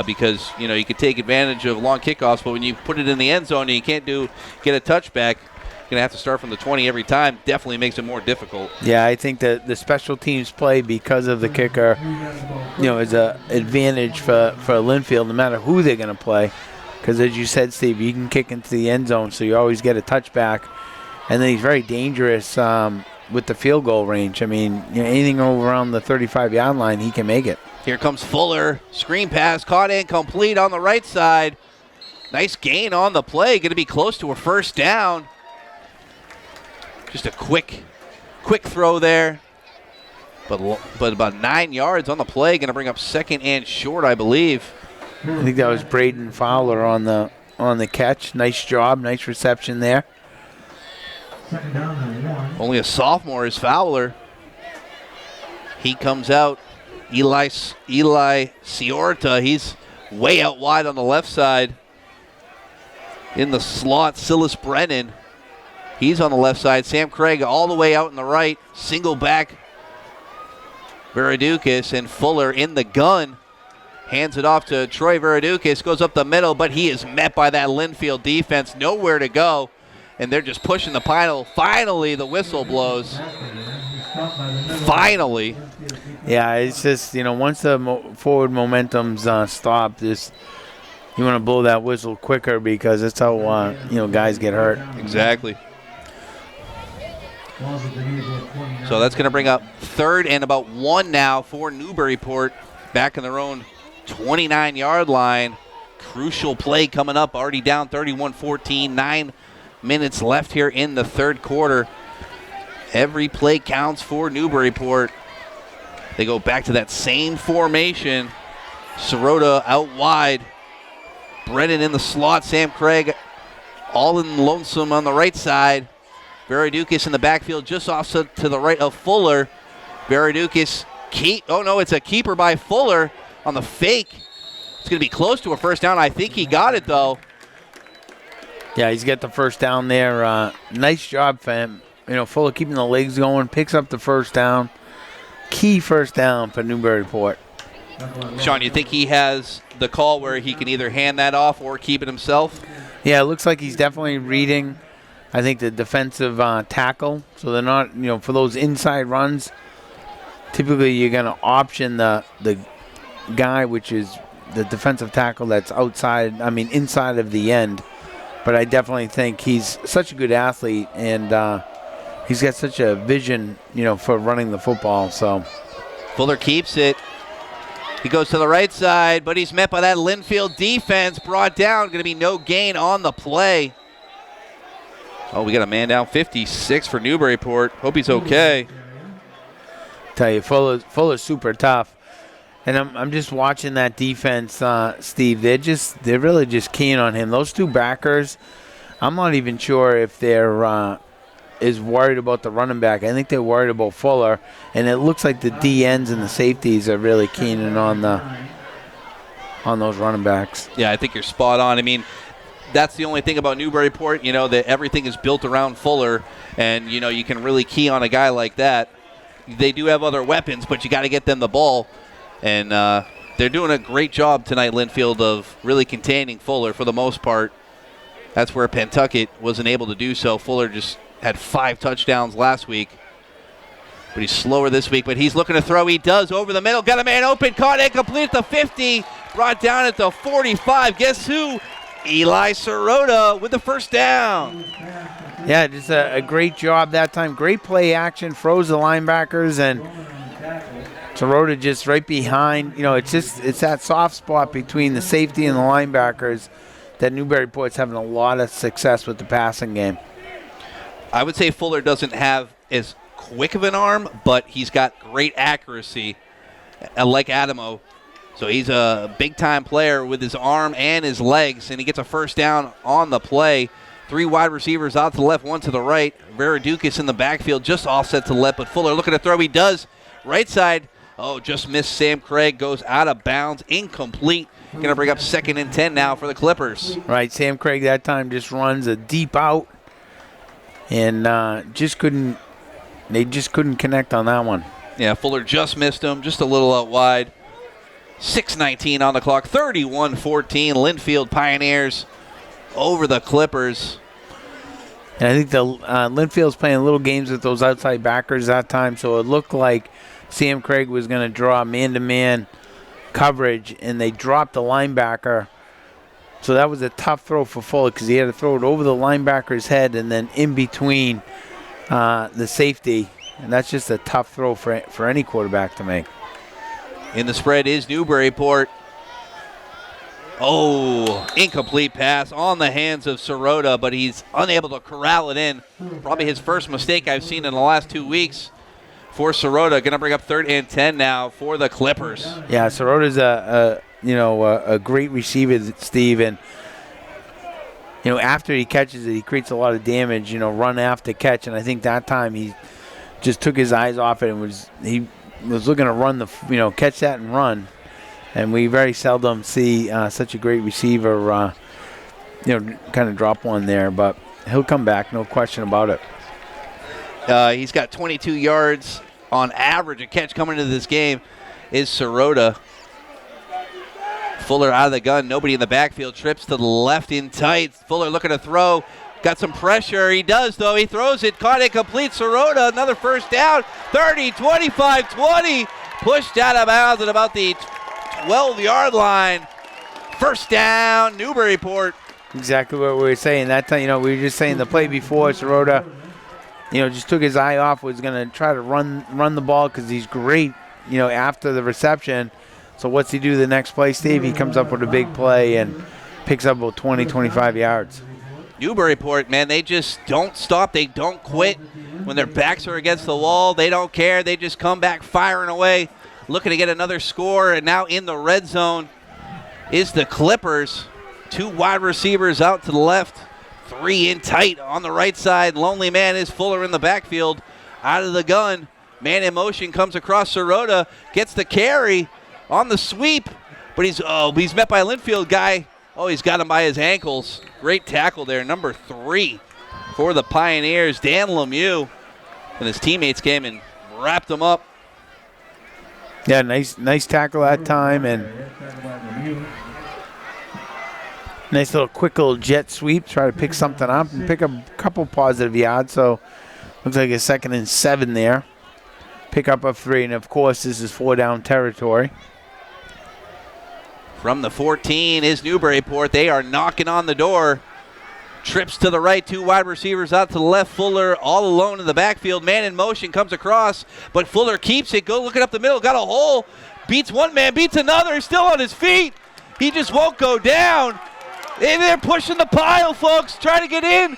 because, you could take advantage of long kickoffs, but when you put it in the end zone and you can't get a touchback, you're going to have to start from the 20 every time. Definitely makes it more difficult. Yeah, I think that the special teams play because of the kicker, is an advantage for Lynnfield no matter who they're going to play. Because as you said, Steve, you can kick into the end zone, so you always get a touchback. And then he's very dangerous, with the field goal range. I mean, anything over around the 35-yard line, he can make it. Here comes Fuller. Screen pass caught incomplete on the right side. Nice gain on the play. Going to be close to a first down. Just a quick throw there. But about 9 yards on the play. Going to bring up second and short, I believe. I think that was Braden Fowler on the catch. Nice job. Nice reception there. Only a sophomore is Fowler. He comes out. Eli Ciorta, he's way out wide on the left side. In the slot, Silas Brennan. He's on the left side. Sam Craig all the way out in the right. Single back. Veradukis and Fuller in the gun. Hands it off to Troy Veradukis. Goes up the middle, but he is met by that Lynnfield defense. Nowhere to go. And they're just pushing the final. Finally, the whistle blows. Finally. Yeah, it's just, once the forward momentum's stopped, you want to blow that whistle quicker because that's how, guys get hurt. Exactly. So that's going to bring up third and about 1 now for Newburyport. Back in their own 29-yard line. Crucial play coming up. Already down 31-14. 9 minutes left here in the third quarter. Every play counts for Newburyport. They go back to that same formation. Sirota out wide. Brennan in the slot. Sam Craig all in lonesome on the right side. Veradukis in the backfield just off to the right of Fuller. Veradukis it's a keeper by Fuller on the fake. It's going to be close to a first down. I think he got it, though. Yeah, he's got the first down there. Nice job for him. Fuller keeping the legs going, picks up the first down. Key first down for Newburyport. Sean, you think he has the call where he can either hand that off or keep it himself? Yeah, it looks like he's definitely reading, I think, the defensive tackle. So they're not, for those inside runs, typically you're going to option the guy, which is the defensive tackle that's inside of the end. But I definitely think he's such a good athlete, and he's got such a vision, for running the football. So Fuller keeps it. He goes to the right side, but he's met by that Lynnfield defense. Brought down. Going to be no gain on the play. Oh, we got a man down. 56 for Newburyport. Hope he's okay. Tell you, Fuller's super tough. And I'm just watching that defense, Steve. They're really just keen on him. Those two backers, I'm not even sure if they're is worried about the running back. I think they're worried about Fuller, and it looks like the DNs and the safeties are really keening on those running backs. Yeah, I think you're spot on. I mean, that's the only thing about Newburyport, that everything is built around Fuller, and you can really key on a guy like that. They do have other weapons, but you got to get them the ball. And they're doing a great job tonight, Lynnfield, of really containing Fuller for the most part. That's where Pentucket wasn't able to do so. Fuller just had 5 touchdowns last week. But he's slower this week, but he's looking to throw. He does over the middle. Got a man open. Caught incomplete at the 50. Brought down at the 45. Guess who? Eli Sirota with the first down. Yeah, just a great job that time. Great play action. Froze the linebackers, and Sirota just right behind. It's that soft spot between the safety and the linebackers that Newburyport's having a lot of success with the passing game. I would say Fuller doesn't have as quick of an arm, but he's got great accuracy, like Adamo. So he's a big-time player with his arm and his legs, and he gets a first down on the play. 3 wide receivers out to the left, 1 to the right. Veradukis in the backfield, just offset to the left, but Fuller looking to throw. He does. Right side. Oh, just missed Sam Craig. Goes out of bounds. Incomplete. Going to bring up 2nd and 10 now for the Clippers. Right, Sam Craig that time just runs a deep out, and they just couldn't connect on that one. Yeah, Fuller just missed him, just a little out wide. 6:19 on the clock, 31-14. Lynnfield Pioneers over the Clippers. And I think the Lynnfield's playing little games with those outside backers that time, so it looked like Sam Craig was going to draw man-to-man coverage, and they dropped the linebacker. So that was a tough throw for Fuller because he had to throw it over the linebacker's head and then in between the safety and that's just a tough throw for any quarterback to make. In the spread is Newburyport. Oh, incomplete pass on the hands of Sirota, but he's unable to corral it in. Probably his first mistake I've seen in the last 2 weeks for Sirota. Going to bring up 3rd and 10 now for the Clippers. Yeah, Sirota's a great receiver, Steve, and after he catches it, he creates a lot of damage. Run after catch, and I think that time he just took his eyes off it and was looking to run catch that and run. And we very seldom see such a great receiver, kind of drop one there. But he'll come back, no question about it. He's got 22 yards on average a catch coming into this game is Sirota. Fuller out of the gun. Nobody in the backfield. Trips to the left in tight. Fuller looking to throw. Got some pressure. He does, though. He throws it. Caught it complete. Sirota, another first down. 30, 25, 20. Pushed out of bounds at about the 12-yard line. First down, Newburyport. Exactly what we were saying. That time, we were just saying the play before, Sirota, just took his eye off, was going to try to run the ball because he's great, after the reception. So what's he do the next play, Steve? He comes up with a big play and picks up about 20, 25 yards. Newburyport, man, they just don't stop. They don't quit. When their backs are against the wall, they don't care. They just come back firing away, looking to get another score. And now in the red zone is the Clippers. 2 wide receivers out to the left, 3 in tight on the right side. Lonely man is Fuller in the backfield. Out of the gun, man in motion comes across Sirota, gets the carry on the sweep, but he's met by a Lynnfield guy. Oh, he's got him by his ankles. Great tackle there, number 3 for the Pioneers. Dan Lemieux and his teammates came and wrapped him up. Yeah, nice tackle that time, and nice little quick little jet sweep. Try to pick something up and pick up a couple positive yards. So looks like a 2nd and 7 there. Pick up of 3, and of course this is 4-down territory. From the 14 is Newburyport. They are knocking on the door. Trips to the right, 2 wide receivers out to the left. Fuller all alone in the backfield. Man in motion comes across, but Fuller keeps it. Go looking up the middle. Got a hole. Beats one man, beats another. He's still on his feet. He just won't go down. And they're pushing the pile, folks, trying to get in.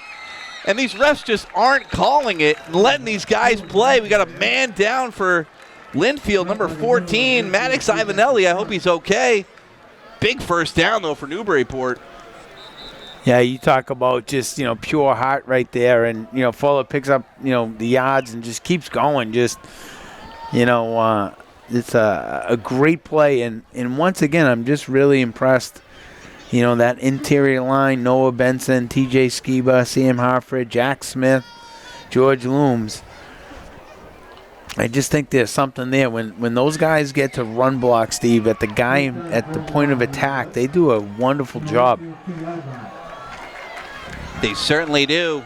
And these refs just aren't calling it and letting these guys play. We got a man down for Lynnfield, number 14, Maddox Ivanelli. I hope he's okay. Big first down, though, for Newburyport. Yeah, you talk about just, pure heart right there. And, Fuller picks up, the yards and just keeps going. Just, it's a great play. And once again, I'm just really impressed. That interior line, Noah Benson, TJ Skiba, Sam Harford, Jack Smith, George Looms. I just think there's something there. When those guys get to run block, Steve, at the guy at the point of attack, they do a wonderful job. They certainly do.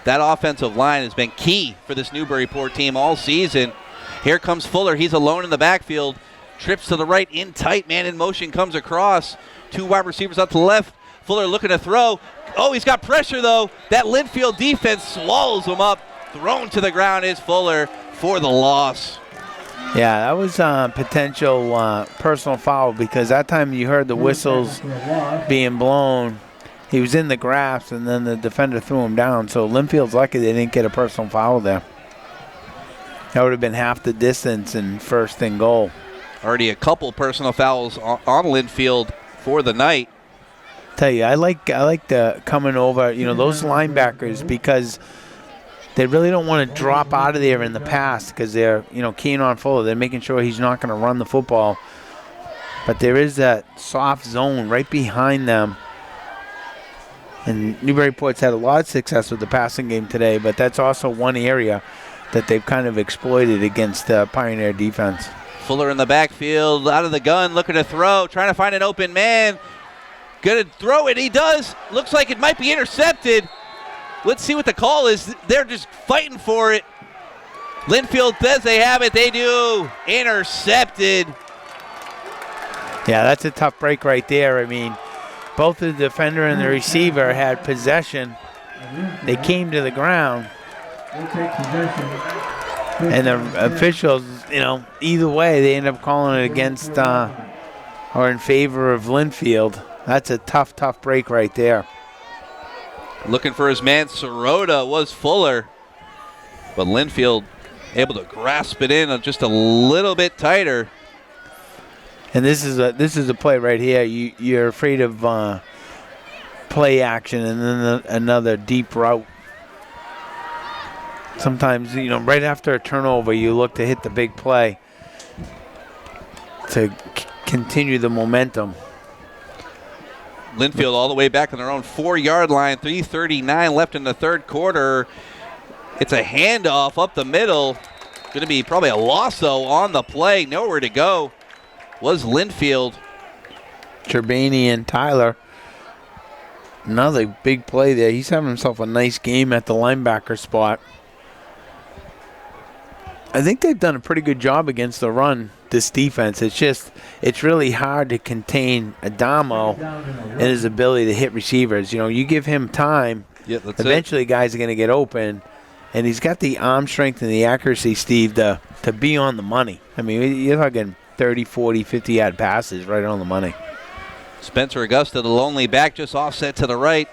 That offensive line has been key for this Newburyport team all season. Here comes Fuller. He's alone in the backfield. Trips to the right, in tight. Man in motion comes across. 2 wide receivers out to the left. Fuller looking to throw. Oh, he's got pressure, though. That Lynnfield defense swallows him up. Thrown to the ground is Fuller for the loss. Yeah, that was a potential personal foul because that time you heard the whistles being blown. He was in the grasp, and then the defender threw him down. So Lynnfield's lucky they didn't get a personal foul there. That would have been half the distance and 1st and goal. Already a couple personal fouls on Lynnfield for the night. Tell you, I like the coming over, those linebackers because they really don't want to drop out of there in the pass because they're, keen on Fuller. They're making sure he's not going to run the football. But there is that soft zone right behind them. And Newburyport's had a lot of success with the passing game today, but that's also one area that they've kind of exploited against the Pioneer defense. Fuller in the backfield, out of the gun, looking to throw, trying to find an open man. Gonna throw it, he does. Looks like it might be intercepted. Let's see what the call is. They're just fighting for it. Lynnfield says they have it, they do. Intercepted. Yeah, that's a tough break right there. I mean, both the defender and the receiver had possession. They came to the ground. And the officials, either way, they end up calling it against or in favor of Lynnfield. That's a tough break right there. Looking for his man, Sirota was Fuller. But Lynnfield able to grasp it in just a little bit tighter. And this is a play right here. You're afraid of play action and then another deep route. Sometimes, right after a turnover, you look to hit the big play to continue the momentum. Lynnfield all the way back on their own 4-yard line, 3:39 left in the third quarter. It's a handoff up the middle. Going to be probably a loss, though, on the play. Nowhere to go was Lynnfield. Cherbany and Tyler. Another big play there. He's having himself a nice game at the linebacker spot. I think they've done a pretty good job against the run, this defense. It's really hard to contain Adamo and his ability to hit receivers. You give him time, eventually guys are going to get open. And he's got the arm strength and the accuracy, Steve, to be on the money. I mean, you're talking 30, 40, 50-yard passes right on the money. Spencer Augusta, the lonely back, just offset to the right.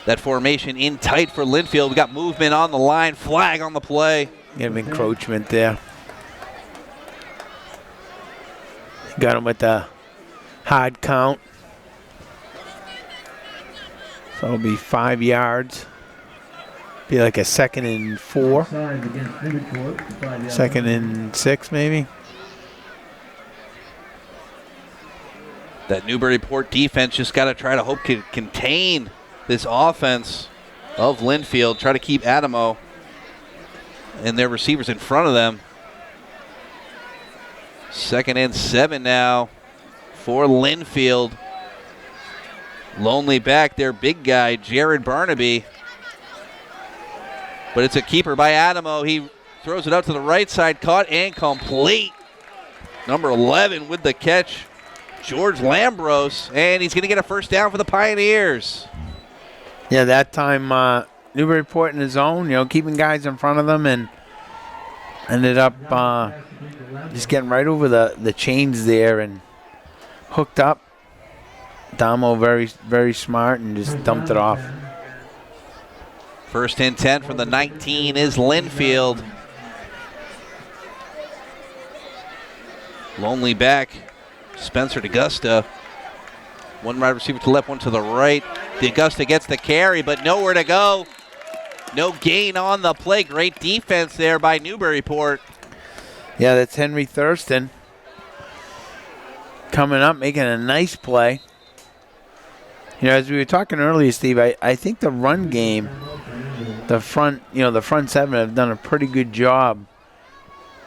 That formation in tight for Lynnfield. We got movement on the line, flag on the play. Get him encroachment there. Got him with the hard count. So it'll be 5 yards. Be like a 2nd and 4. 2nd and 6 maybe. That Newburyport defense just got to try to hope to contain this offense of Lynnfield. Try to keep Adamo and their receivers in front of them. 2nd and 7 now for Lynnfield. Lonely back, their big guy, Jared Barnaby. But it's a keeper by Adamo. He throws it out to the right side, caught and complete. Number 11 with the catch, George Lambros, and he's going to get a first down for the Pioneers. Yeah, that time Newburyport in his own, keeping guys in front of them, and ended up just getting right over the chains there and hooked up. Damo very, very smart and just dumped it off. 1st and 10 from the 19 is Lynnfield. Lonely back, Spencer Augusta. One wide receiver to the left, one to the right. Augusta gets the carry, but nowhere to go. No gain on the play. Great defense there by Newburyport. Yeah, that's Henry Thurston coming up, making a nice play. As we were talking earlier, Steve, I think the run game, the front 7 have done a pretty good job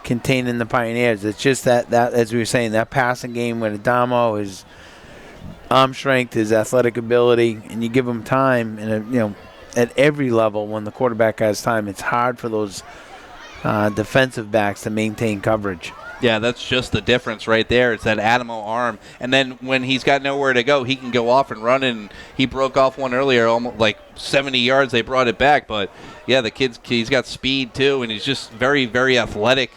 containing the Pioneers. It's just that as we were saying, that passing game with Adamo, his arm strength, his athletic ability, and you give him time, and at every level when the quarterback has time, it's hard for those defensive backs to maintain coverage. Yeah, that's just the difference right there. It's that Adamo arm. And then when he's got nowhere to go, he can go off and run. And he broke off one earlier, almost like 70 yards. They brought it back. But, yeah, he's got speed, too, and he's just very, very athletic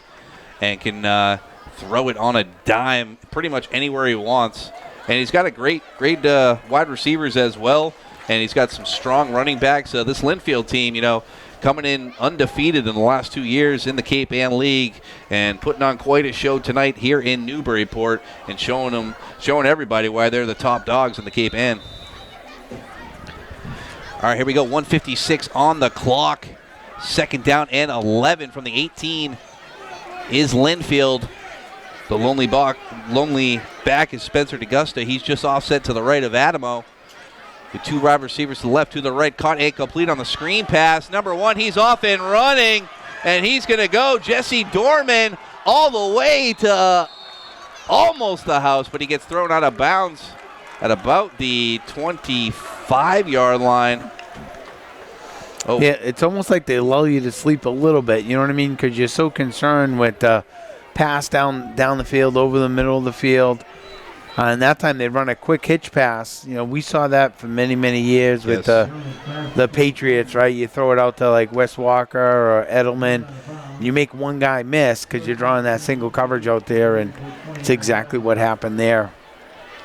and can throw it on a dime pretty much anywhere he wants. And he's got a great wide receivers as well. And he's got some strong running backs. This Lynnfield team, coming in undefeated in the last 2 years in the Cape Ann League and putting on quite a show tonight here in Newburyport and showing everybody why they're the top dogs in the Cape Ann. All right, here we go. 1:56 on the clock. 2nd down and 11 from the 18 is Lynnfield. The lonely back is Spencer Augusta. He's just offset to the right of Adamo. The 2 wide receivers to the left, to the right, caught and complete on the screen pass. Number 1, he's off and running, and he's going to go. Jesse Dorman all the way to almost the house, but he gets thrown out of bounds at about the 25-yard line. Oh. Yeah, it's almost like they lull you to sleep a little bit, you know what I mean? Because you're so concerned with the pass down the field, over the middle of the field. And that time they'd run a quick hitch pass. You know, we saw that for many, many years with the Patriots, right? You throw it out to like Wes Walker or Edelman. You make one guy miss because you're drawing that single coverage out there, and it's exactly what happened there.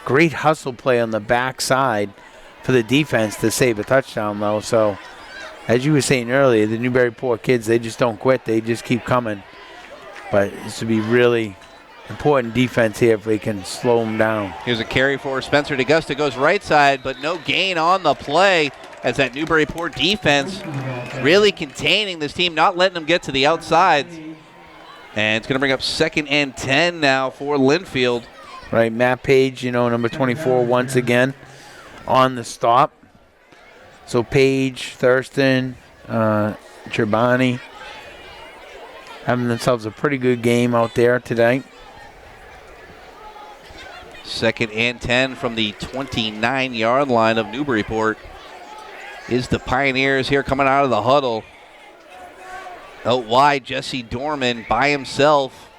Great hustle play on the backside for the defense to save a touchdown, though. So, as you were saying earlier, the Newburyport kids, they just don't quit. They just keep coming. But this would be really important defense here if we can slow them down. Here's a carry for Spencer DeGusta, goes right side, but no gain on the play as that Newburyport defense really containing this team, not letting them get to the outside. And it's going to bring up 2nd and 10 now for Lynnfield. Right, Matt Page, you know, number 24 once again on the stop. So Page, Thurston, Charbonne having themselves a pretty good game out there today. 2nd and 10 from the 29-yard line of Newburyport is the Pioneers here coming out of the huddle. Out wide, Jesse Dorman by himself.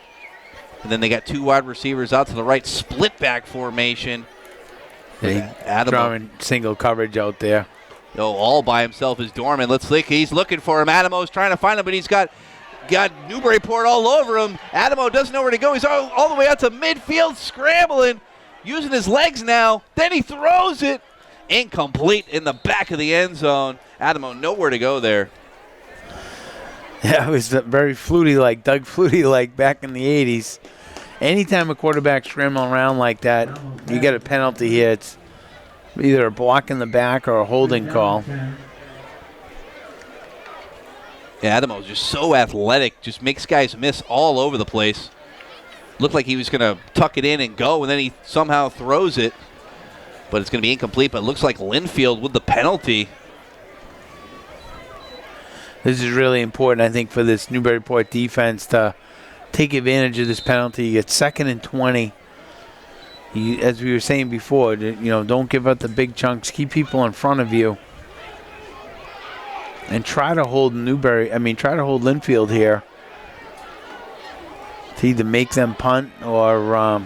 And then they got 2 wide receivers out to the right, split back formation. Drawing single coverage out there. All by himself is Dorman. He's looking for him. Adamo's trying to find him, but he's got Newburyport all over him. Adamo doesn't know where to go. He's all the way out to midfield, scrambling, using his legs now. Then he throws it. Incomplete in the back of the end zone. Adamo nowhere to go there. Yeah, it was very Flutie-like, Doug Flutie-like back in the 80s. Anytime a quarterback's scrambling around like that, you get a penalty here. It's either a block in the back or a holding call. Yeah, Adamo's just so athletic, just makes guys miss all over the place. Looked like he was going to tuck it in and go, and then he somehow throws it. But it's going to be incomplete, but it looks like Lynnfield with the penalty. This is really important, I think, for this Newburyport defense to take advantage of this penalty. You get 2nd and 20. As we were saying before, you know, don't give up the big chunks. Keep people in front of you. And try to hold Lynnfield here to either make them punt or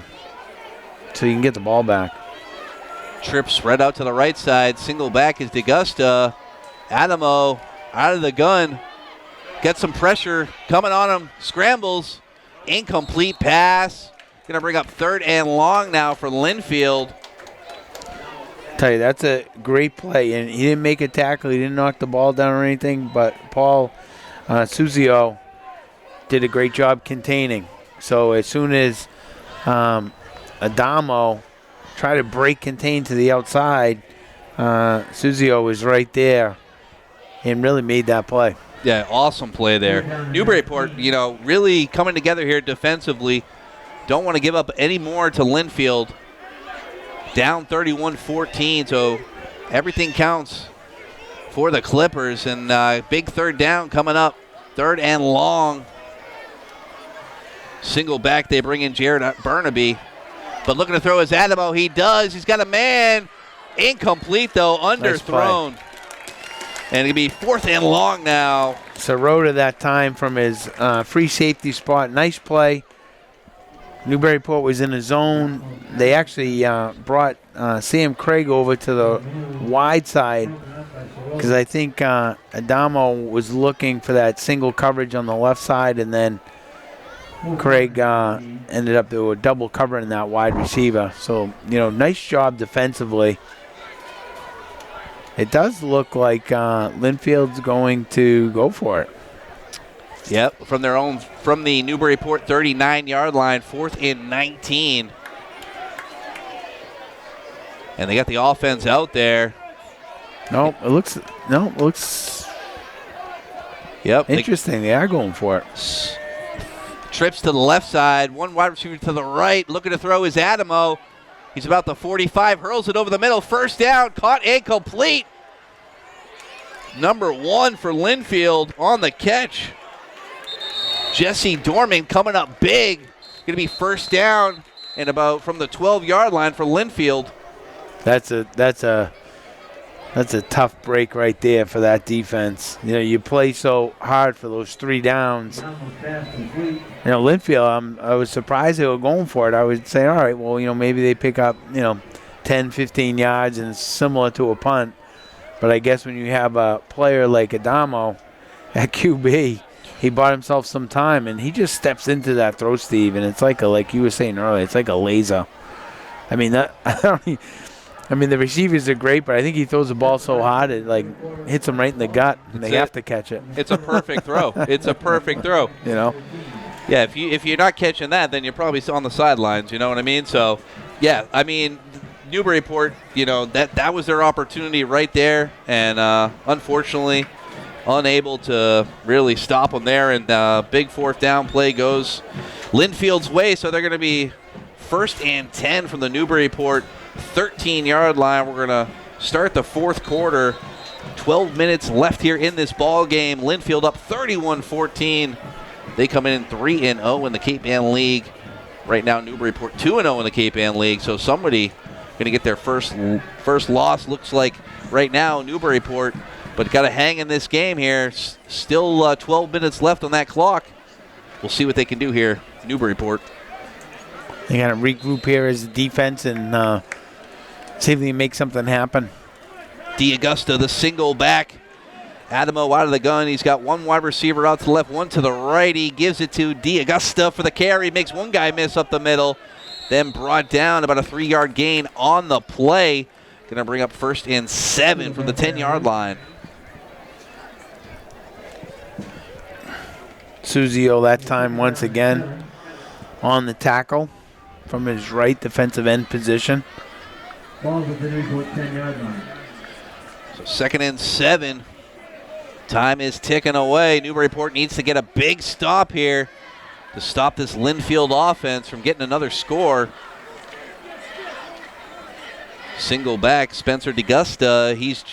so you can get the ball back. Trip spread out to the right side. Single back is DeGusta. Adamo out of the gun. Gets some pressure coming on him. Scrambles. Incomplete pass. Going to bring up 3rd and long now for Lynnfield. Tell you, that's a great play. And he didn't make a tackle. He didn't knock the ball down or anything. But Paul Suzio did a great job containing. So as soon as Adamo tried to contain to the outside, Suzio was right there and really made that play. Yeah, awesome play there. Newburyport, really coming together here defensively. Don't want to give up any more to Lynnfield. Down 31-14, so everything counts for the Clippers. And big 3rd down coming up. 3rd and long. Single back, they bring in Jared Burnaby. But looking to throw is Adamo. He does. He's got a man. Incomplete, though. Underthrown. Nice, and it'll be 4th and long now. Sirota that time from his free safety spot. Nice play. Newburyport was in a zone. They actually brought Sam Craig over to the wide side because I think Adamo was looking for that single coverage on the left side, and then Craig ended up they were double covering that wide receiver. So, nice job defensively. It does look like Lynnfield's going to go for it. Yep, from the Newburyport 39-yard line, 4th and 19. And they got the offense out there. It looks Yep. Interesting. They are going for it. Trips to the left side, 1 wide receiver to the right. Looking to throw is Adamo. He's about the 45, hurls it over the middle. 1st down, caught and complete. Number 1 for Lynnfield on the catch. Jesse Dorman coming up big. Going to be 1st down and about from the 12-yard line for Lynnfield. That's That's a tough break right there for that defense. You know, you play so hard for those 3 downs. You know, Lynnfield, I was surprised they were going for it. I would say, all right, well, you know, maybe they pick up, 10, 15 yards and it's similar to a punt. But I guess when you have a player like Adamo at QB, he bought himself some time, and he just steps into that throw, Steve, and it's like you were saying earlier, it's like a laser. I mean, the receivers are great, but I think he throws the ball so hard it hits them right in the gut, and they have to catch it. It's a perfect throw. It's a perfect throw. You know. Yeah, if you're not catching that, then you're probably still on the sidelines. You know what I mean? So, yeah, I mean, Newburyport, that was their opportunity right there, and unfortunately, unable to really stop them there. And big 4th down play goes Lynnfield's way, so they're going to be 1st and 10 from the Newburyport 13-yard line. We're going to start the 4th quarter. 12 minutes left here in this ball game. Lynnfield up 31-14. They come in 3-0 in the Cape Ann League. Right now, Newburyport 2-0 in the Cape Ann League. So somebody going to get their first loss. Looks like right now Newburyport, but got to hang in this game here. Still 12 minutes left on that clock. We'll see what they can do here, Newburyport. They got to regroup here as a defense and see if they can make something happen. DeAugusta, the single back. Adamo out of the gun. He's got one wide receiver out to the left, one to the right. He gives it to DeAugusta for the carry. Makes one guy miss up the middle. Then brought down, about a 3-yard gain on the play. Going to bring up 1st and 7 from the 10-yard line. Suzio that time once again on the tackle from his right defensive end position. Ball with the Newburyport 10-yard line. So 2nd and 7. Time is ticking away. Newburyport needs to get a big stop here to stop this Lynnfield offense from getting another score. Single back, Spencer DeAugusta. He's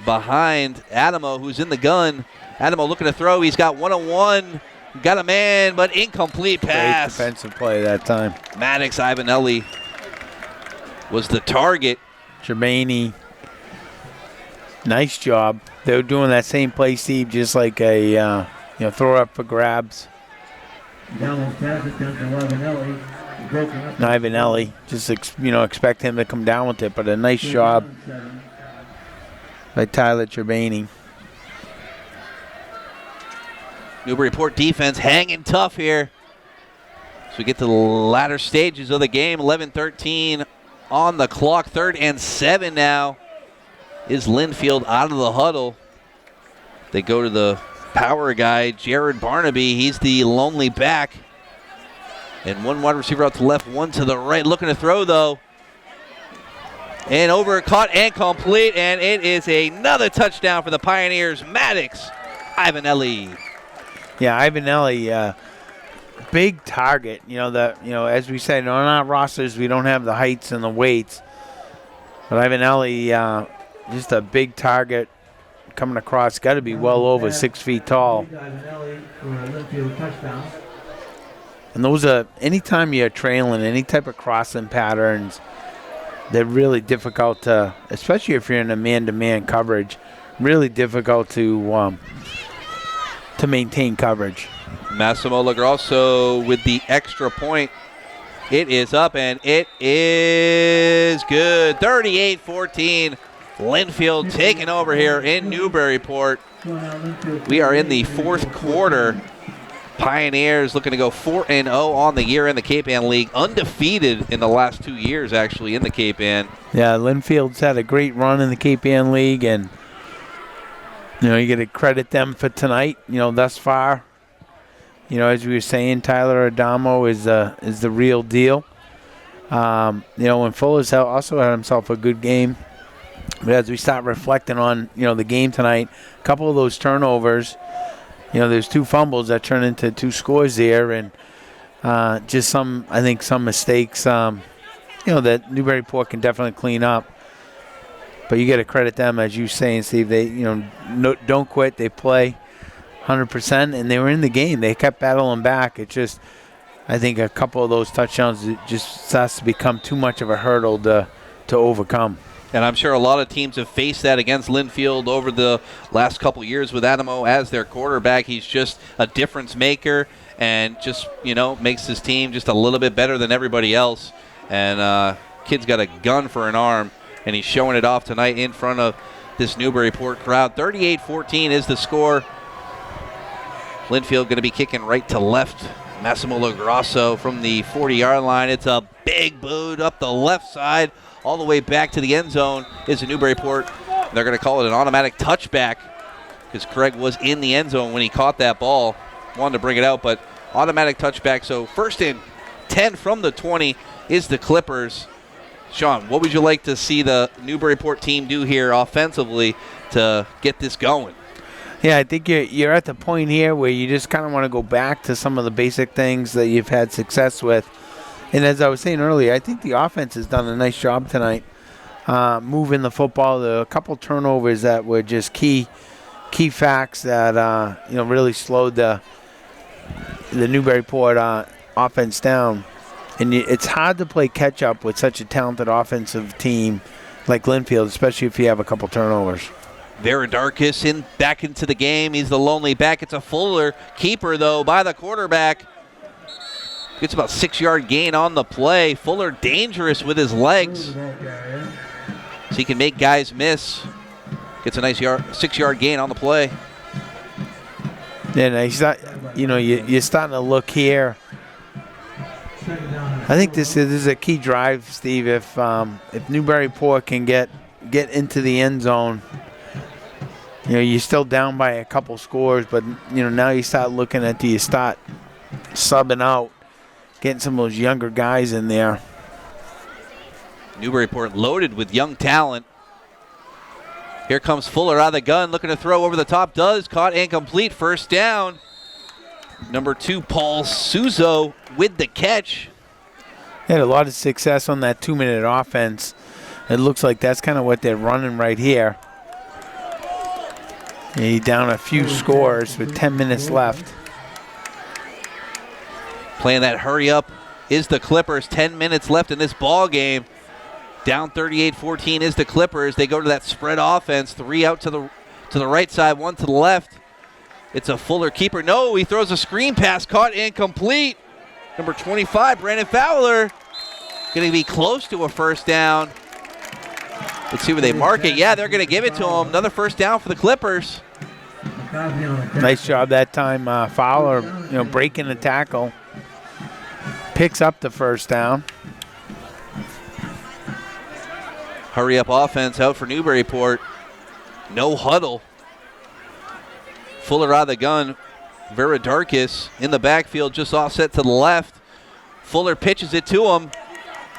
behind Adamo, who's in the gun. Adamo looking to throw. He's got 1-on-1. Got a man, but incomplete pass. Great defensive play that time. Maddox Ivanelli was the target. Germani, nice job. They were doing that same play, Steve, just like a throw up for grabs. Download pass attempt to Ivanelli. Broken up. Ivanelli, just expect him to come down with it, but a nice job by Tyler Germani. Newburyport defense hanging tough here. So we get to the latter stages of the game. 11-13 on the clock. 3rd and 7 now. Is Lynnfield out of the huddle? They go to the power guy, Jared Barnaby. He's the lonely back. And one wide receiver out to the left, one to the right. Looking to throw, though. And over, caught and complete. And it is another touchdown for the Pioneers. Maddox Ivanelli. Yeah, Ivanelli, big target. As we said, on our rosters, we don't have the heights and the weights. But Ivanelli, just a big target coming across. Got to be well over 6 feet tall. And those are, anytime you're trailing, any type of crossing patterns, they're really difficult to, especially if you're in a man-to-man coverage, really difficult to maintain coverage. Massimo Lagrosso with the extra point. It is up, and it is good. 38-14. Lynnfield taking over here in Newburyport. We are in the 4th quarter. Pioneers looking to go 4-0 on the year in the Cape Ann League. Undefeated in the last 2 years, actually, in the Cape Ann. Yeah, Lynnfield's had a great run in the Cape Ann League, and you got to credit them for tonight. Thus far, as we were saying, Tyler Adamo is the real deal. When Fuller's also had himself a good game. But as we start reflecting on, the game tonight, a couple of those turnovers, there's 2 fumbles that turn into 2 scores there, and just some mistakes, that Newburyport can definitely clean up. But you got to credit them, as you saying, Steve. They, don't quit. They play 100%, and they were in the game. They kept battling back. It just, I think, a couple of those touchdowns, it just starts to become too much of a hurdle to overcome. And I'm sure a lot of teams have faced that against Lynnfield over the last couple years with Adamo as their quarterback. He's just a difference maker and just, makes his team just a little bit better than everybody else. And kid's got a gun for an arm, and he's showing it off tonight in front of this Newburyport crowd. 38-14 is the score. Lynnfield going to be kicking right to left. Massimo Lagrasso from the 40-yard line. It's a big boot up the left side. All the way back to the end zone is a Newburyport. They're going to call it an automatic touchback because Craig was in the end zone when he caught that ball. Wanted to bring it out, but automatic touchback. So first and 10 from the 20 is the Clippers. Sean, what would you like to see the Newburyport team do here offensively to get this going? Yeah, I think you're at the point here where you just kind of want to go back to some of the basic things that you've had success with. And as I was saying earlier, I think the offense has done a nice job tonight moving the football. There are a couple turnovers that were just key facts that really slowed the Newburyport offense down. And it's hard to play catch up with such a talented offensive team like Lynnfield, especially if you have a couple turnovers. Varadakis back into the game. He's the lonely back. It's a Fuller keeper, though, by the quarterback. Gets about 6-yard gain on the play. Fuller dangerous with his legs. So he can make guys miss. Gets a nice 6-yard gain on the play. Yeah, you're starting to look here. I think this is a key drive, Steve. If Newburyport can get into the end zone, you're still down by a couple scores, but now you start looking at, do you start subbing out, getting some of those younger guys in there. Newburyport loaded with young talent. Here comes Fuller out of the gun, looking to throw over the top. Does. Caught and complete. First down. Number 2, Paul Suzo with the catch. Had a lot of success on that 2-minute offense. It looks like that's kind of what they're running right here. He's down a few scores with 10 minutes left. Playing that hurry up is the Clippers. 10 minutes left in this ball game. Down 38-14 is the Clippers. They go to that spread offense. 3 out to the right side, 1 to the left. It's a Fuller keeper. No, he throws a screen pass. Caught and complete. Number 25, Brandon Fowler. Going to be close to a first down. Let's see where they mark it. Yeah, they're going to give it to him. Another first down for the Clippers. Nice job that time. Fowler, breaking the tackle. Picks up the first down. Hurry up offense out for Newburyport. No huddle. Fuller out of the gun. Varadakis in the backfield, just offset to the left. Fuller pitches it to him.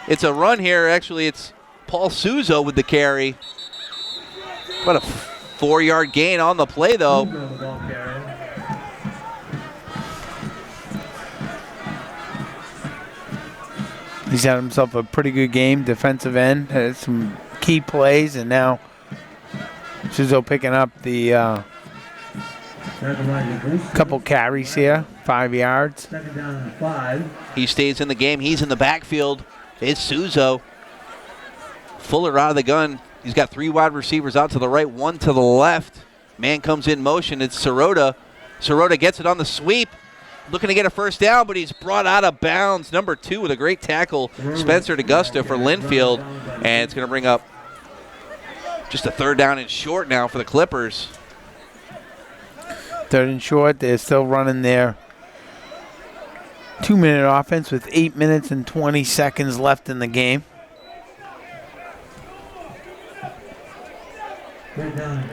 It's a run here. Actually, it's Paul Suzo with the carry. What a 4-yard gain on the play, though. He's had himself a pretty good game, defensive end. Had some key plays, and now Suzo picking up the couple carries here, 5 yards. Second down and 5. He stays in the game. He's in the backfield. It's Suzo. Fuller out of the gun. He's got 3 wide receivers out to the right, 1 to the left. Man comes in motion. It's Sirota. Sirota gets it on the sweep. Looking to get a first down, but he's brought out of bounds. Number 2 with a great tackle, Spencer DeGusta for Lynnfield. And it's going to bring up just a 3rd down and short now for the Clippers. 3rd and short. They're still running their 2-minute offense with 8 minutes and 20 seconds left in the game.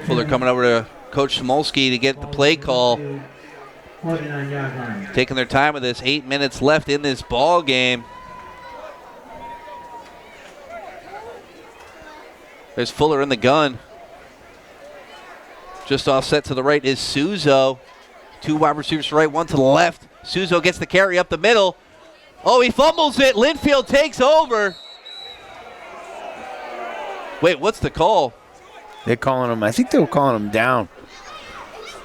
Fuller coming over to Coach Smolsky to get the play call. 49-yard line. Taking their time with this. 8 minutes left in this ball game. There's Fuller in the gun. Just offset to the right is Suzo. 2 wide receivers to the right, 1 to the left. Suzo gets the carry up the middle. Oh, he fumbles it. Lynnfield takes over. Wait, what's the call? They're calling him, I think they were calling him down.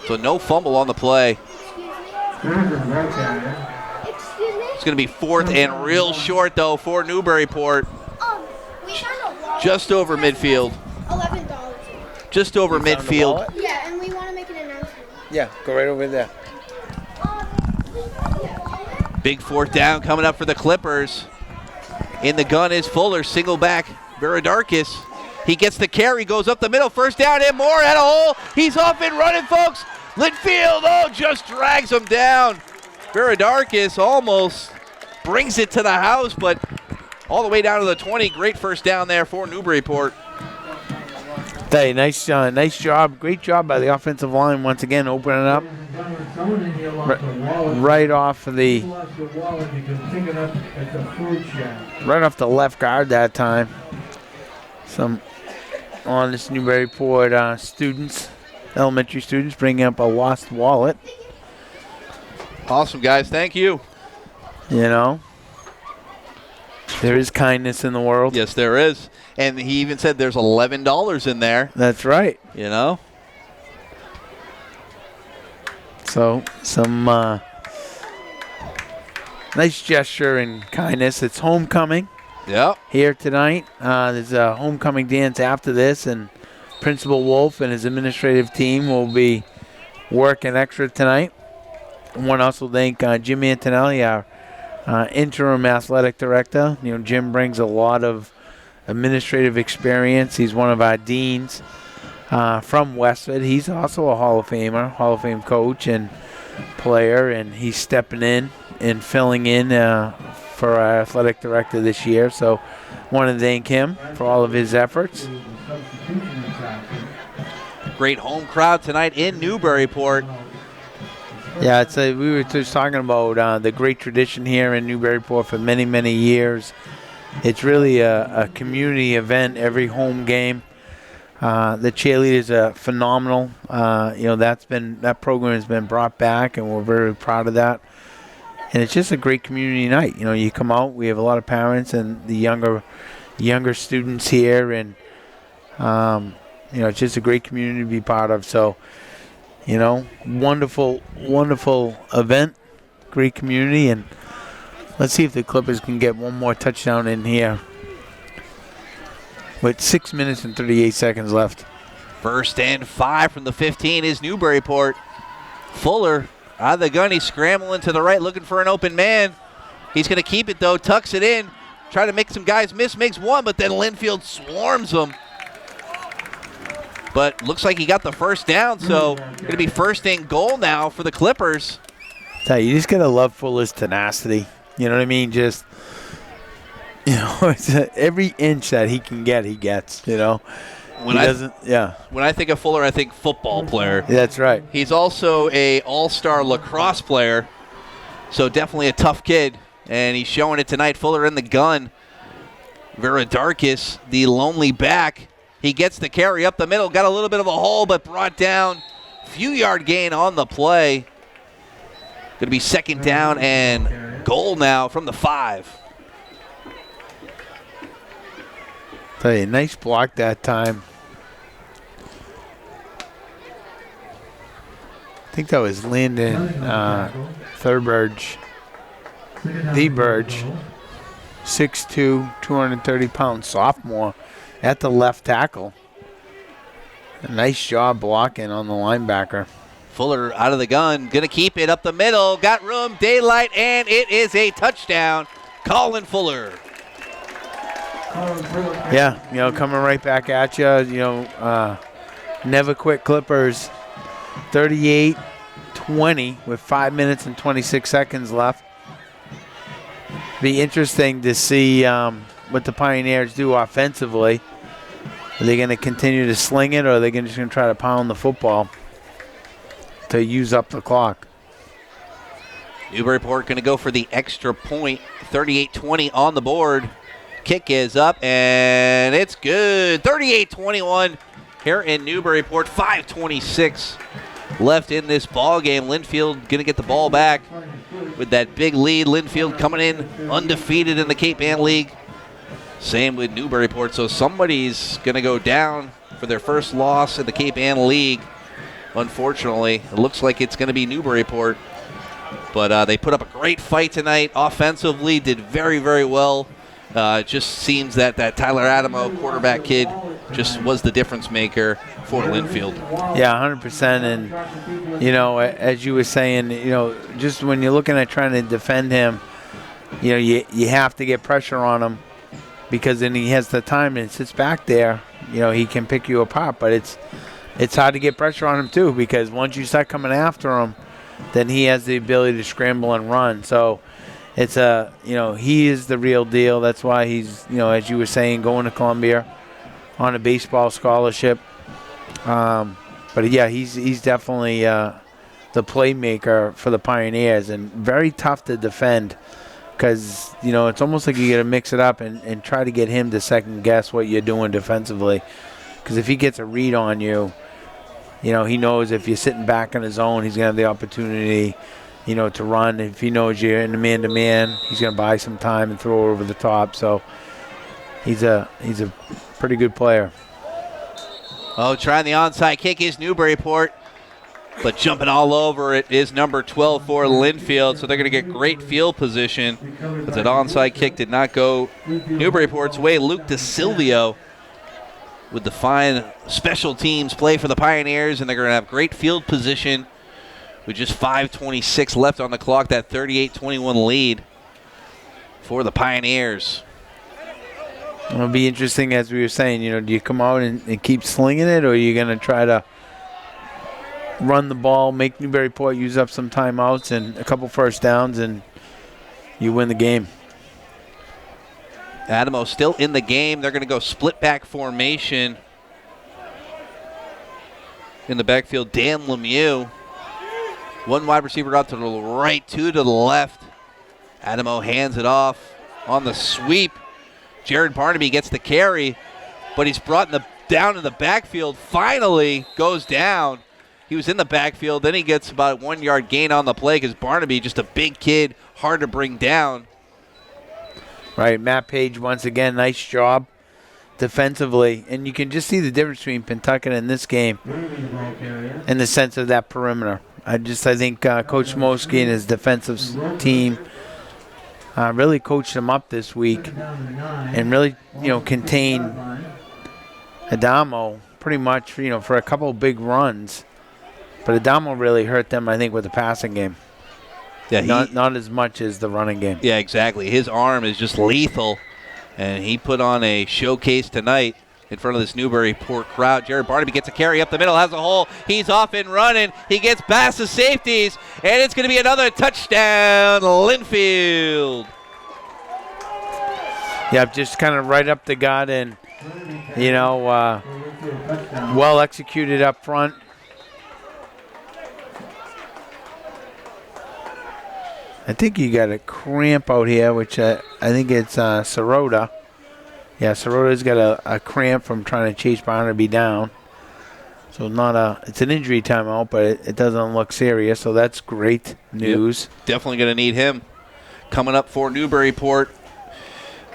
So no fumble on the play. It's going to be 4th and real short, though, for Newburyport. Just over midfield. $11. Just over You found the midfield. wallet? Yeah, and we want to make an announcement. Yeah, go right over there. Big fourth down coming up for the Clippers. In the gun is Fuller, single back, Viradakis. He gets the carry, goes up the middle, first down and more at a hole. He's off and running, folks. Lynnfield, just drags him down. Viradakis almost brings it to the house, but all the way down to the 20. Great first down there for Newburyport. Hey, nice job. Great job by the offensive line once again, opening up right off of the left guard that time. Some honest Newburyport students, elementary students, bringing up a lost wallet. Awesome, guys. Thank you. You know, there is kindness in the world. Yes, there is. And he even said there's $11 in there. That's right. You know? So, some nice gesture and kindness. It's homecoming Yep. here tonight. There's a homecoming dance after this, and Principal Wolf and his administrative team will be working extra tonight. I want to also thank Jim Antonelli, our interim athletic director. You know, Jim brings a lot of administrative experience. He's one of our deans from Westford. He's also a Hall of Famer, Hall of Fame coach and player, and he's stepping in and filling in for our athletic director this year. So want to thank him for all of his efforts. Great home crowd tonight in Newburyport. Yeah, it's we were just talking about the great tradition here in Newburyport for many, many years. It's really a community event every home game. The cheerleaders are phenomenal. You know, that program has been brought back, and we're very proud of that. And it's just a great community night. You know, you come out, we have a lot of parents and the younger students here, and you know, it's just a great community to be part of. So, you know, wonderful event, great community, and let's see if the Clippers can get one more touchdown in here with 6 minutes and 38 seconds left. 1st and 5 from the 15 is Newburyport. Fuller out of the gun. He's scrambling to the right, looking for an open man. He's going to keep it, though, tucks it in, try to make some guys miss, makes one, but then Lynnfield swarms them. But looks like he got the first down, so going to be 1st and goal now for the Clippers. Tell you just got to love Fuller's tenacity. You know what I mean? Just, you know, it's every inch that he can get, he gets, you know. When I think of Fuller, I think football player. That's right. He's also a all-star lacrosse player, so definitely a tough kid, and he's showing it tonight. Fuller in the gun. Viradakis, the lonely back. He gets the carry up the middle, got a little bit of a hole, but brought down. Few yard gain on the play. Going to be 2nd down and goal now from the 5. Tell you, nice block that time. I think that was Landon Thurberge. The Burge. 6'2", 230-pound sophomore at the left tackle. A nice job blocking on the linebacker. Fuller out of the gun, going to keep it up the middle, got room, daylight, and it is a touchdown. Colin Fuller. Yeah, you know, coming right back at you. You know, never quit Clippers. 38-20 with 5 minutes and 26 seconds left. Be interesting to see what the Pioneers do offensively. Are they going to continue to sling it, or are they just going to try to pound the football to use up the clock? Newburyport going to go for the extra point. 38-20 on the board. Kick is up, and it's good. 38-21 here in Newburyport. 5:26 left in this ball game. Lynnfield going to get the ball back with that big lead. Lynnfield coming in undefeated in the Cape Ann League. Same with Newburyport. So somebody's going to go down for their first loss in the Cape Ann League. Unfortunately, it looks like it's going to be Newburyport. But they put up a great fight tonight. Offensively, did very, very well. It just seems that Tyler Adamo, quarterback kid, just was the difference maker for Lynnfield. Yeah, 100%. And, as you were saying, just when you're looking at trying to defend him, you have to get pressure on him because then he has the time and sits back there. He can pick you apart. But it's hard to get pressure on him, too, because once you start coming after him, then he has the ability to scramble and run. So it's he is the real deal. That's why he's, as you were saying, going to Columbia on a baseball scholarship. But yeah, he's definitely the playmaker for the Pioneers and very tough to defend because, it's almost like you got to mix it up and try to get him to second guess what you're doing defensively. Because if he gets a read on you, he knows if you're sitting back in his zone, he's going to have the opportunity, to run. If he knows you're in the man-to-man, he's going to buy some time and throw over the top. So he's a pretty good player. Oh, trying the onside kick is Newburyport, but jumping all over it is number 12 for Lynnfield, so they're going to get great field position. But that onside kick did not go Newburyport's way. Luke DeSilvio with the fine special teams play for the Pioneers, and they're going to have great field position with just 5:26 left on the clock, that 38-21 lead for the Pioneers. It'll be interesting, as we were saying, do you come out and keep slinging it, or are you going to try to run the ball, make Newburyport use up some timeouts and a couple first downs, and you win the game? Adamo still in the game. They're going to go split back formation in the backfield. Dan Lemieux, one wide receiver out to the right, two to the left. Adamo hands it off on the sweep. Jared Barnaby gets the carry, but he's brought down in the backfield. Finally goes down. He was in the backfield. Then he gets about a 1 yard gain on the play because Barnaby, just a big kid, hard to bring down. Right, Matt Page, once again, nice job defensively. And you can just see the difference between Pentucket and this game in the sense of that perimeter. I think Coach Mosky and his defensive team really coached him up this week and really, contained Adamo pretty much, for a couple of big runs. But Adamo really hurt them, I think, with the passing game. Yeah, not as much as the running game. Yeah, exactly. His arm is just lethal, and he put on a showcase tonight in front of this Newburyport crowd. Jared Barnaby gets a carry up the middle, has a hole. He's off and running. He gets past the safeties, and it's going to be another touchdown, Lynnfield. Yeah, just kind of right up the gut and, well executed up front. I think you got a cramp out here, which I think it's Sirota. Yeah, Sirota's got a cramp from trying to chase Barnaby down. So it's an injury timeout, but it doesn't look serious, so that's great news. Yep. Definitely going to need him. Coming up for Newburyport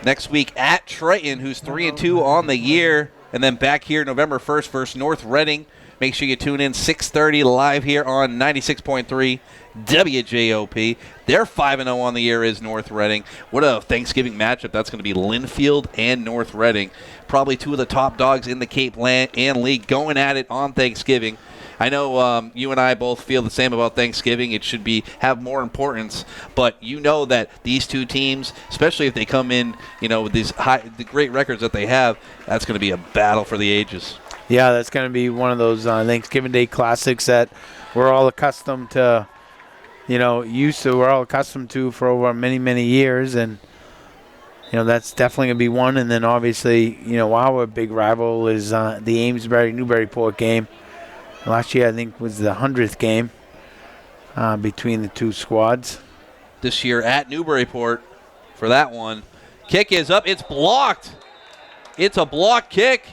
next week at Triton, who's 3-2 on the year, and then back here November 1st versus North Reading. Make sure you tune in 6:30 live here on 96.3 WJOP. They're 5-0 on the year is North Reading. What a Thanksgiving matchup. That's going to be Lynnfield and North Reading. Probably two of the top dogs in the Cape Land and League going at it on Thanksgiving. I know you and I both feel the same about Thanksgiving. It should have more importance. But you know that these two teams, especially if they come in, with the great records that they have, that's going to be a battle for the ages. Yeah, that's going to be one of those Thanksgiving Day classics that we're all accustomed to, we're all accustomed to for over many, many years. And, that's definitely going to be one. And then obviously, our big rival is the Amesbury-Newburyport game. Last year, I think, was the 100th game between the two squads. This year at Newburyport for that one. Kick is up. It's blocked. It's a block kick.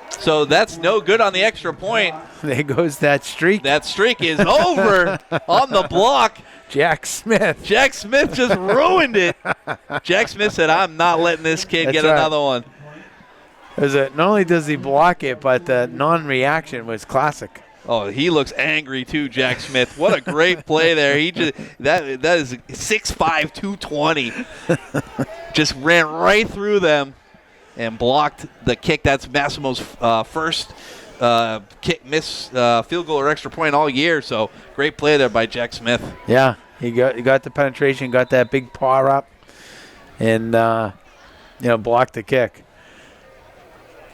So that's no good on the extra point. There goes that streak. That streak is over on the block. Jack Smith just ruined it. Jack Smith said, I'm not letting this kid get another one. Not only does he block it, but the non-reaction was classic. Oh, he looks angry too, Jack Smith. What a great play there. He just that is 6'5", 220. Just ran right through them and blocked the kick. That's Massimo's first kick miss field goal or extra point all year. So great play there by Jack Smith. Yeah, he got the penetration, got that big paw up, and blocked the kick.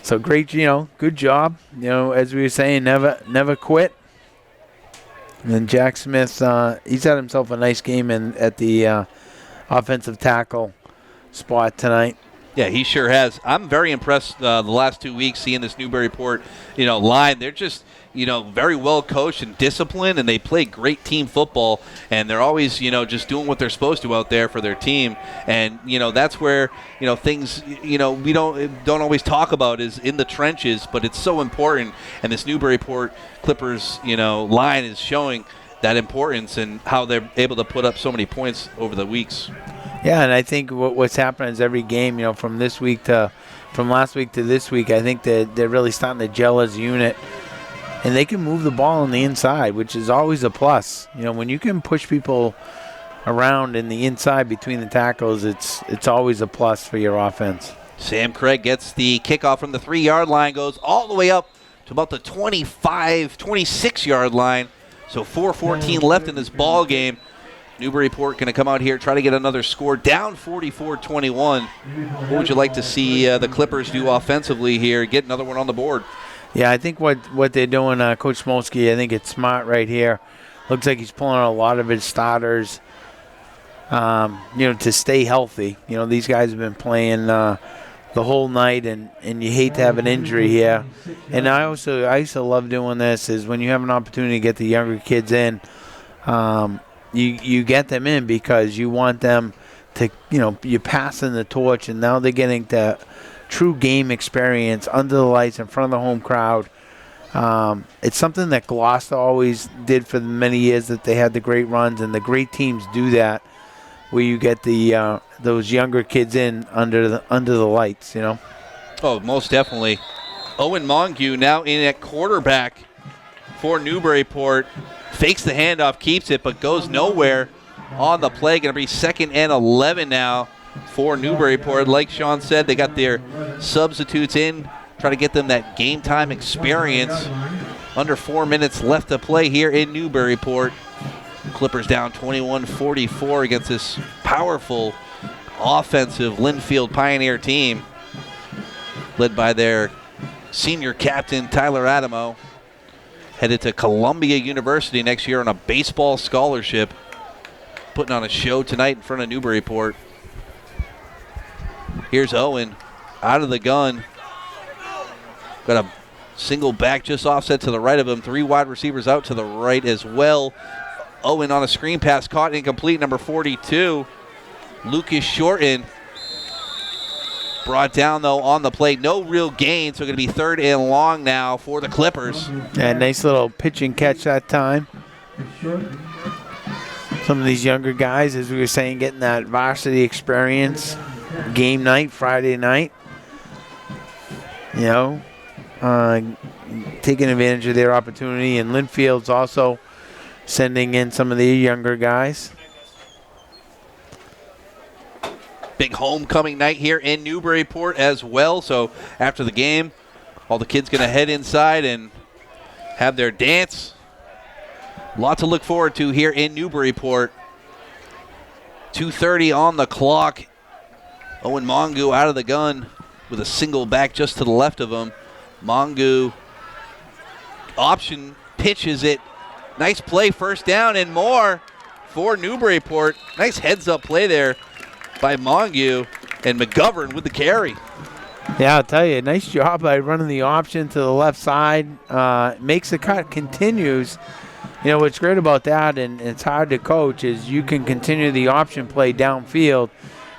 So great, good job. As we were saying, never quit. And then Jack Smith, he's had himself a nice game at the offensive tackle spot tonight. Yeah, he sure has. I'm very impressed the last 2 weeks seeing this Newburyport, line. They're just, very well coached and disciplined, and they play great team football, and they're always, just doing what they're supposed to out there for their team. And, that's where, things, we don't always talk about is in the trenches, but it's so important. And this Newburyport Clippers, line is showing that importance and how they're able to put up so many points over the weeks. Yeah, and I think what's happening is every game, from last week to this week, I think that they're really starting to gel as a unit, and they can move the ball on the inside, which is always a plus. When you can push people around in the inside between the tackles, it's always a plus for your offense. Sam Craig gets the kickoff from the 3-yard line, goes all the way up to about the 25, 26-yard line. So 4:14 left in this ball game. Newburyport going to come out here, try to get another score, down 44-21. What would you like to see the Clippers do offensively here, get another one on the board? Yeah, I think what they're doing, Coach Smolsky, I think it's smart right here. Looks like he's pulling out a lot of his starters, to stay healthy. These guys have been playing the whole night, and you hate to have an injury here. And I used to love doing this, is when you have an opportunity to get the younger kids in, you get them in because you want them to, you're passing the torch, and now they're getting the true game experience under the lights in front of the home crowd. It's something that Gloucester always did for the many years that they had the great runs, and the great teams do that, where you get the those younger kids in under the lights, Oh, most definitely. Owen Montague now in at quarterback for Newburyport. Fakes the handoff, keeps it, but goes nowhere on the play. Going to be 2nd and 11 now for Newburyport. Like Sean said, they got their substitutes in, try to get them that game time experience. Under 4 minutes left to play here in Newburyport. Clippers down 21-44 against this powerful offensive Lynnfield Pioneer team led by their senior captain, Tyler Adamo. Headed to Columbia University next year on a baseball scholarship. Putting on a show tonight in front of Newburyport. Here's Owen out of the gun. Got a single back just offset to the right of him. 3 wide receivers out to the right as well. Owen on a screen pass, caught incomplete, number 42. Lucas Shorten. Brought down, though, on the play. No real gain, so going to be 3rd and long now for the Clippers. Yeah, nice little pitch and catch that time. Some of these younger guys, as we were saying, getting that varsity experience. Game night, Friday night. Taking advantage of their opportunity. And Lynnfield's also sending in some of the younger guys. Big homecoming night here in Newburyport as well. So after the game, all the kids going to head inside and have their dance. A lot to look forward to here in Newburyport. 2:30 on the clock. Owen Mongu out of the gun with a single back just to the left of him. Mongu option pitches it. Nice play, 1st down and more for Newburyport. Nice heads-up play there by Mongu, and McGovern with the carry. Yeah, I'll tell you, nice job by running the option to the left side. Makes the cut, continues. What's great about that, and it's hard to coach, is you can continue the option play downfield,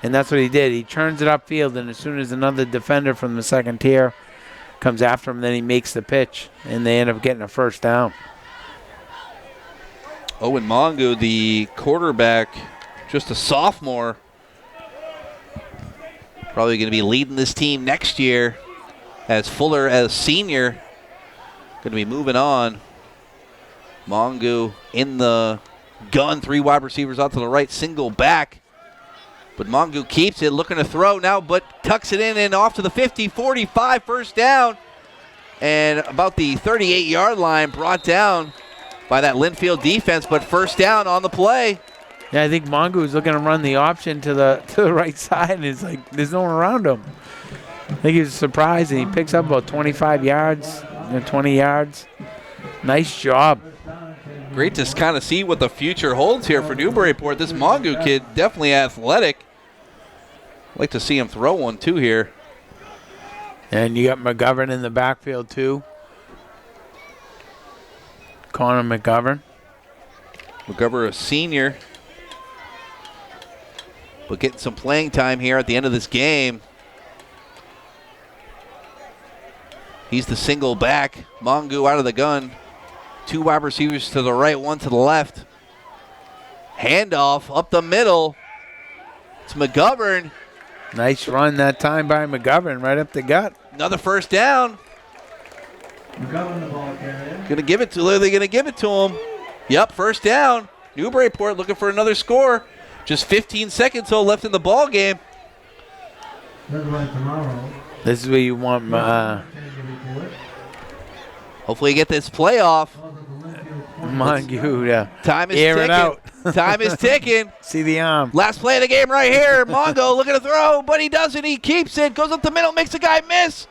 and that's what he did. He turns it upfield, and as soon as another defender from the 2nd tier comes after him, then he makes the pitch, and they end up getting a 1st down. Owen Mongu, the quarterback, just a sophomore. Probably going to be leading this team next year, as Fuller, as senior, going to be moving on. Mongu in the gun. 3 wide receivers out to the right. Single back. But Mongu keeps it, looking to throw now, but tucks it in and off to the 50, 45, first down. And about the 38-yard line, brought down by that Lynnfield defense, but first down on the play. Yeah, I think Mongu is looking to run the option to the right side, and it's like there's no one around him. I think he's surprised, and he picks up about 25 yards, 20 yards. Nice job. Great to kind of see what the future holds here for Newburyport. This Mongu kid, definitely athletic. I'd like to see him throw one, too, here. And you got McGovern in the backfield, too. Connor McGovern. McGovern, a senior. But getting some playing time here at the end of this game. He's the single back. Mongu out of the gun. 2 wide receivers to the right, 1 to the left. Handoff up the middle. It's McGovern. Nice run that time by McGovern, right up the gut. Another first down. Gonna give it to Lilly. Gonna give it to him. Yep, first down. Newburyport looking for another score. Just 15 seconds left in the ball game. This is where you want. Hopefully, you get this playoff. Mongu, time is air ticking. it out. Time is ticking. See the arm. Last play of the game right here. Mongo looking to throw, but he doesn't. He keeps it. Goes up the middle, makes the guy miss.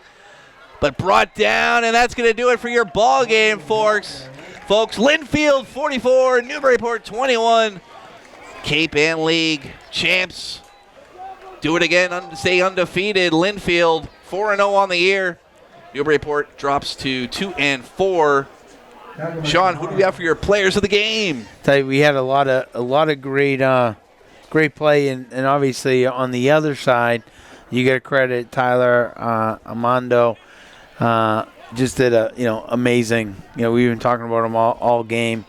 But brought down, and that's going to do it for your ball game, folks. Lynnfield 44, Newburyport 21. Cape Ann League champs. Do it again, stay undefeated. Lynnfield 4-0 on the year. Newburyport drops to 2-4. Sean, who do we have for your players of the game? Tell you, we had a lot of great play, and obviously on the other side, you got to credit Tyler Amando. Just did amazing. We've been talking about him all game,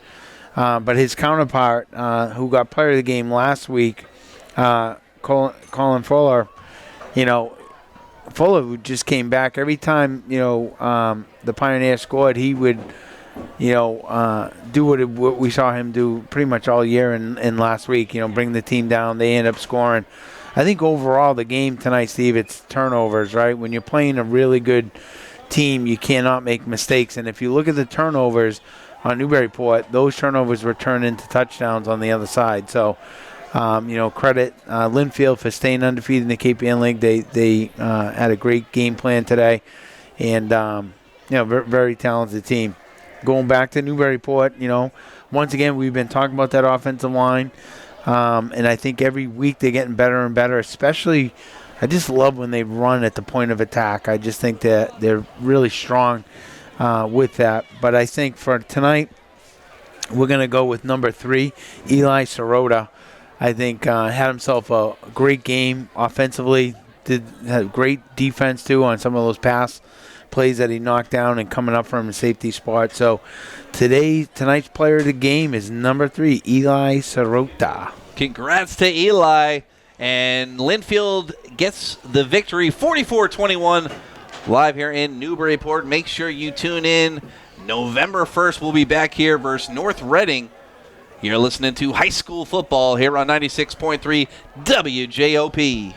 but his counterpart, who got player of the game last week, Colin Fuller. Fuller just came back every time. The Pioneer scored, he would. Do what we saw him do pretty much all year and last week, bring the team down. They end up scoring. I think overall the game tonight, Steve, it's turnovers, right? When you're playing a really good team, you cannot make mistakes. And if you look at the turnovers on Newburyport, those turnovers were turned into touchdowns on the other side. So, credit Lynnfield for staying undefeated in the Cape Ann League. They had a great game plan today. And, very, very talented team. Going back to Newburyport, once again, we've been talking about that offensive line. And I think every week they're getting better and better, especially I just love when they run at the point of attack. I just think that they're really strong with that. But I think for tonight, we're going to go with number 3, Eli Sirota. I think had himself a great game offensively, had great defense, too, on some of those pass plays that he knocked down and coming up from a safety spot. So tonight's player of the game is number 3, Eli Sirota. Congrats to Eli. And Lynnfield gets the victory 44-21 live here in Newburyport. Make sure you tune in November 1st. We'll be back here versus North Reading. You're listening to high school football here on 96.3 WJOP.